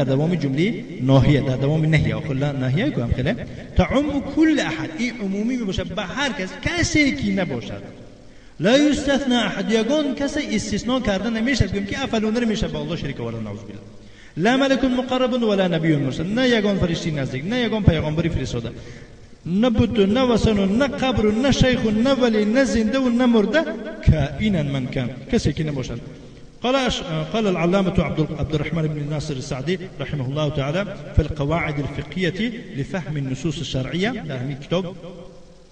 دوام جمله ناهیه، در دوام نهیه، آخر نهیه گفتم خیلی تعم کل احد، این عمومی میباشه به هر کسی که نباشد، لا یستثنى احد، یگان کسی استثناء کرده نمیشه که افعلون نمیشه با الله شریک آورد، نعوذ بالله. لا ملك مقرب ولا نبی مرسل، نه یگان فرشته نزدیک، نه یگان پیغمبری فرستاده، نه بت، نه وثن، نه قبر، نه شیخ، نه ولی، نه زنده و نه مرده، کائنا من کان، کسی که نباشد. قال العلامة عبد الرحمن بن ناصر السعدي رحمه الله تعالى في القواعد الفقهية لفهم النصوص الشرعية، در همین کتاب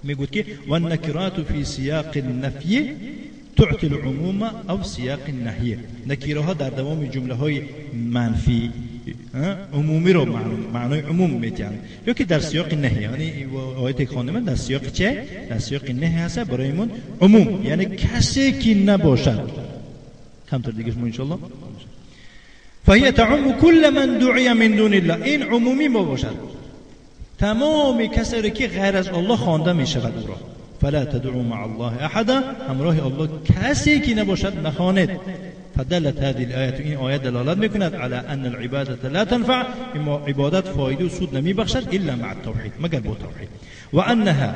میگوید که والنكرات في سياق النفي تعطي العموم او سیاق النهی، نکیره ها در دوام جمله های منفی عمومی رو معنای عموم میتونن، یا که در سیاق نهی، یعنی آیت خواندم در سیاق چه؟ در سیاق نهی هست برایمون عموم، یعنی کسی که نباشد. کمتر دیگه ان شاء الله. فهي تعم كل من دعي من دون الله، این عمومی باشد تمام کسایی که غیر از الله خوانده میشود او را. فلا تدعوا مع الله احدا، همراه الله کسی که نباشد نخوانید. فدلت هذه الآية، این آیه دلالت میکند على ان العبادة لا تنفع، اما عبادت فایده و سود نمی بخشد الا مع التوحید، مگر با توحید. و انها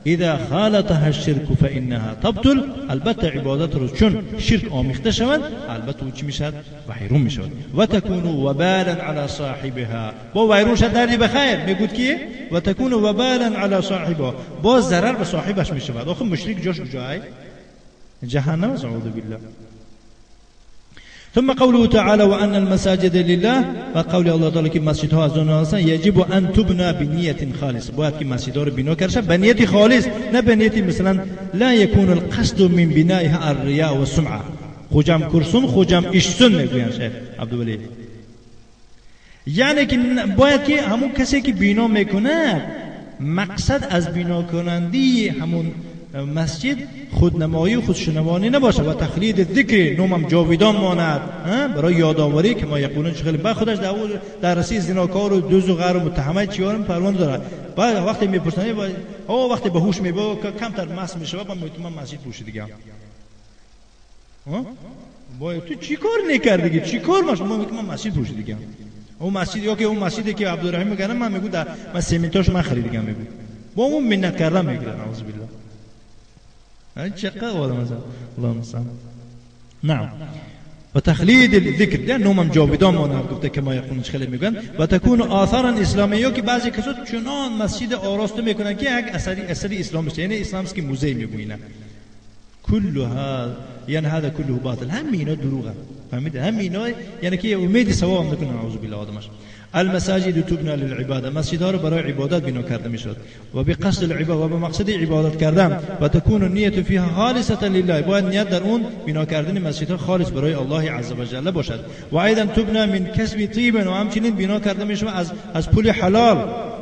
اذا خالطها الشرك فانها تبطل، البته عبادت رو چون شرک آمیخته شود البته او چی میشد؟ وحیرون میشود. و تكون وبالا على صاحبها، با وحیرون شد دردی بخیر، میگوید که و تكون وبالا على صاحبها، با ضرر به صاحبش میشود. آخه مشرک جاش کجای؟ جهنم، اعوذ بالله. ثم قوله تعالى وأن المساجد لله، وقول الله تعالى که مسجد ها از آن هستند، یجب ان تبنى بنیة خالص، باید که مسجد ها رو بنا کرده به نیت خالص، نه به نیت مثلا لا يكون القصد من بنائها الرياء والسمعه، خوجم کرسون خوجم اشتون میگوین شیخ عبدالولی، یعنی که باید که همون کسی که بنا میکنه مقصد از بنا کنندی همون مسجد خودنمایی و خودشنوانی نباشه و تخلید ذکر نومم جاویدان ماند، برای یادآوری که ما یقولون خیلی با خودش در رسی زناکار و دوز و غیر و متهمه چیارم پرونده داره، بعد وقتی میپرسن او وقتی به هوش میبه کمتر مست میشه و من مسجد پوشی دیگه، باید تو چی کار نکردی، چی کار ماش من مسجد پوشی دیگه، اون مسجد یا که اون مسجدی که عبدالرحیم میگن من میگم در من سیمنتاش من خریدم، میگم با اون منت کردم میگن، اعوذ بالله. چقدر ولا مثلا الله المستعان. نعم. و تخلید الذکر در نومم جاویدان ماند، گفته که ما یقولون خیلی میگن و تکون آثارا اسلامیه، که بعضی کسا چنان مسجد آراسته میکنن که یک اثری اسلام بشه، یعنی اسلام است که موزه میگوینه. كلها يعني هذا كله باطل، هم اینا دروغه، فهمید؟ هم اینا یعنی که امید ثواب نکنن، اعوذ بالله آدمش. المساجد تبنى للعباده، مسجدها رو برای عبادت بنا کرده میشد و به قصد العباده و به مقصد عبادت کردن و تكون النیت فيها خالصه لله، باید نیت در اون بنا کردن مسجدها خالص برای الله عز و جل باشد. و ایضا تبنى من کسب طیب، و همچنین بنا کرده میشود از پول حلال،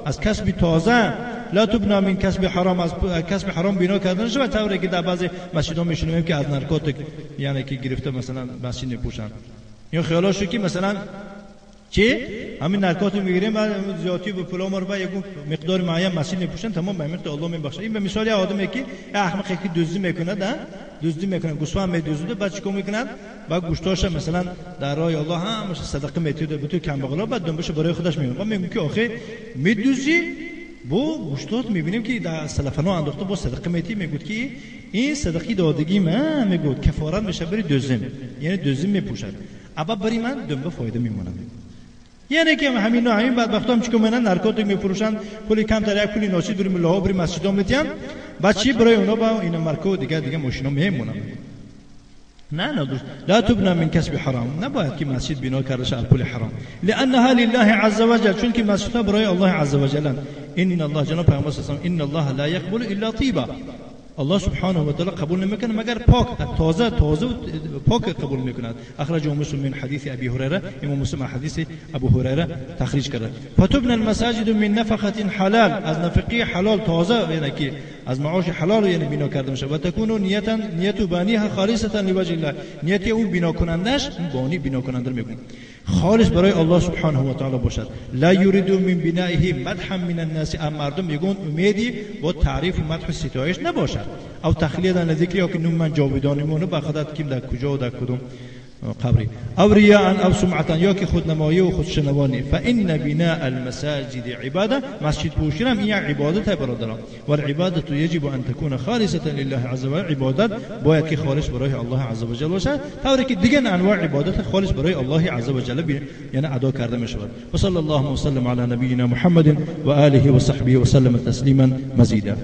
از کسب تازه. لا تبنى من کسب حرام، از کسب حرام بنا کردن شود، طوری که در بعضی مسجدها میشنویم که از نارکوتیک یعنی که گرفته مثلا مسجد نپوشن، یا خیالاشو که مثلا چه همین نرکات میگیریم بعد زیاتی به پول عمر با یک مقدار معین مسیل میپوشن تمام به مقدار الله میبخشه. این به مثال آدمی که احمقی که دزدی میکنه دزدی میکنه گوسفند میدزده بعد چیکار میکنه بعد گوشتاش مثلا در راه الله همش صدقه میتونه به تو کم بغلا بعد دنبالش برای خودش میونه. بعد میگه که آخه میدوزی بو گوشتات میبینیم که در سلفنا انداخته با صدقه میتی میگه که این صدقه دادگی من میگه کفارت میشه بری دوزم یعنی دوزم میپوشد اما بری من دنبال فایده میمونم. یعنی که همین نوع همین بدبختام چیکار میکنن نارکوتیک میفروشن پولی کم تر یک پولی ناشید بریم لاها بریم مسجدها میتین بعد چی برای اونا با این مارکو دیگه ماشینا میمونن. نه دوست لا تبنى من کسب حرام نباید که مسجد بنا کرده شه پول حرام لانها لله عز وجل چون که مسجدها برای الله عز وجل ان الله جناب پیامبر صلی الله علیه و ان الله لا يقبل الا طيبا الله سبحانه و تعالی قبول نمیکنه مگر پاک تازه پاک قبول میکنه. اخرجه مسلم من حدیث ابی هریره امام مسلم حدیث ابو هریره تخریج کرده. فتبنى المساجد من نفقه حلال از نفقه حلال تازه یعنی که از معاش حلال یعنی بنا کرده میشه و تكون نیت بانیها خالصه لوجه الله نیت اون بنا کنندش بانی بنا کننده میگن خالص برای الله سبحانه و تعالی باشد. لا يريد من بنائه مدحا من الناس مردم میگن امیدی با تعریف و مدح و ستایش نباشد او تخلیه از ذکر یا که نوم من جاودانی مونه بخاطر کیم در کجا و در کدوم قبری او ریاء او سمعه یا که خودنمایی و خودشنوانی. فان بناء المساجد عباده مسجد پوشیدن این عبادت برادران و العبادت یجب ان تكون خالصه لله عز وجل عبادت باید که خالص برای الله عز وجل باشه طوری که دیگه انواع عبادت خالص برای الله عز وجل یعنی ادا کرده می شود. و صلی الله وسلم علی نبینا محمد و آله و صحبه وسلم تسلیما مزیدا.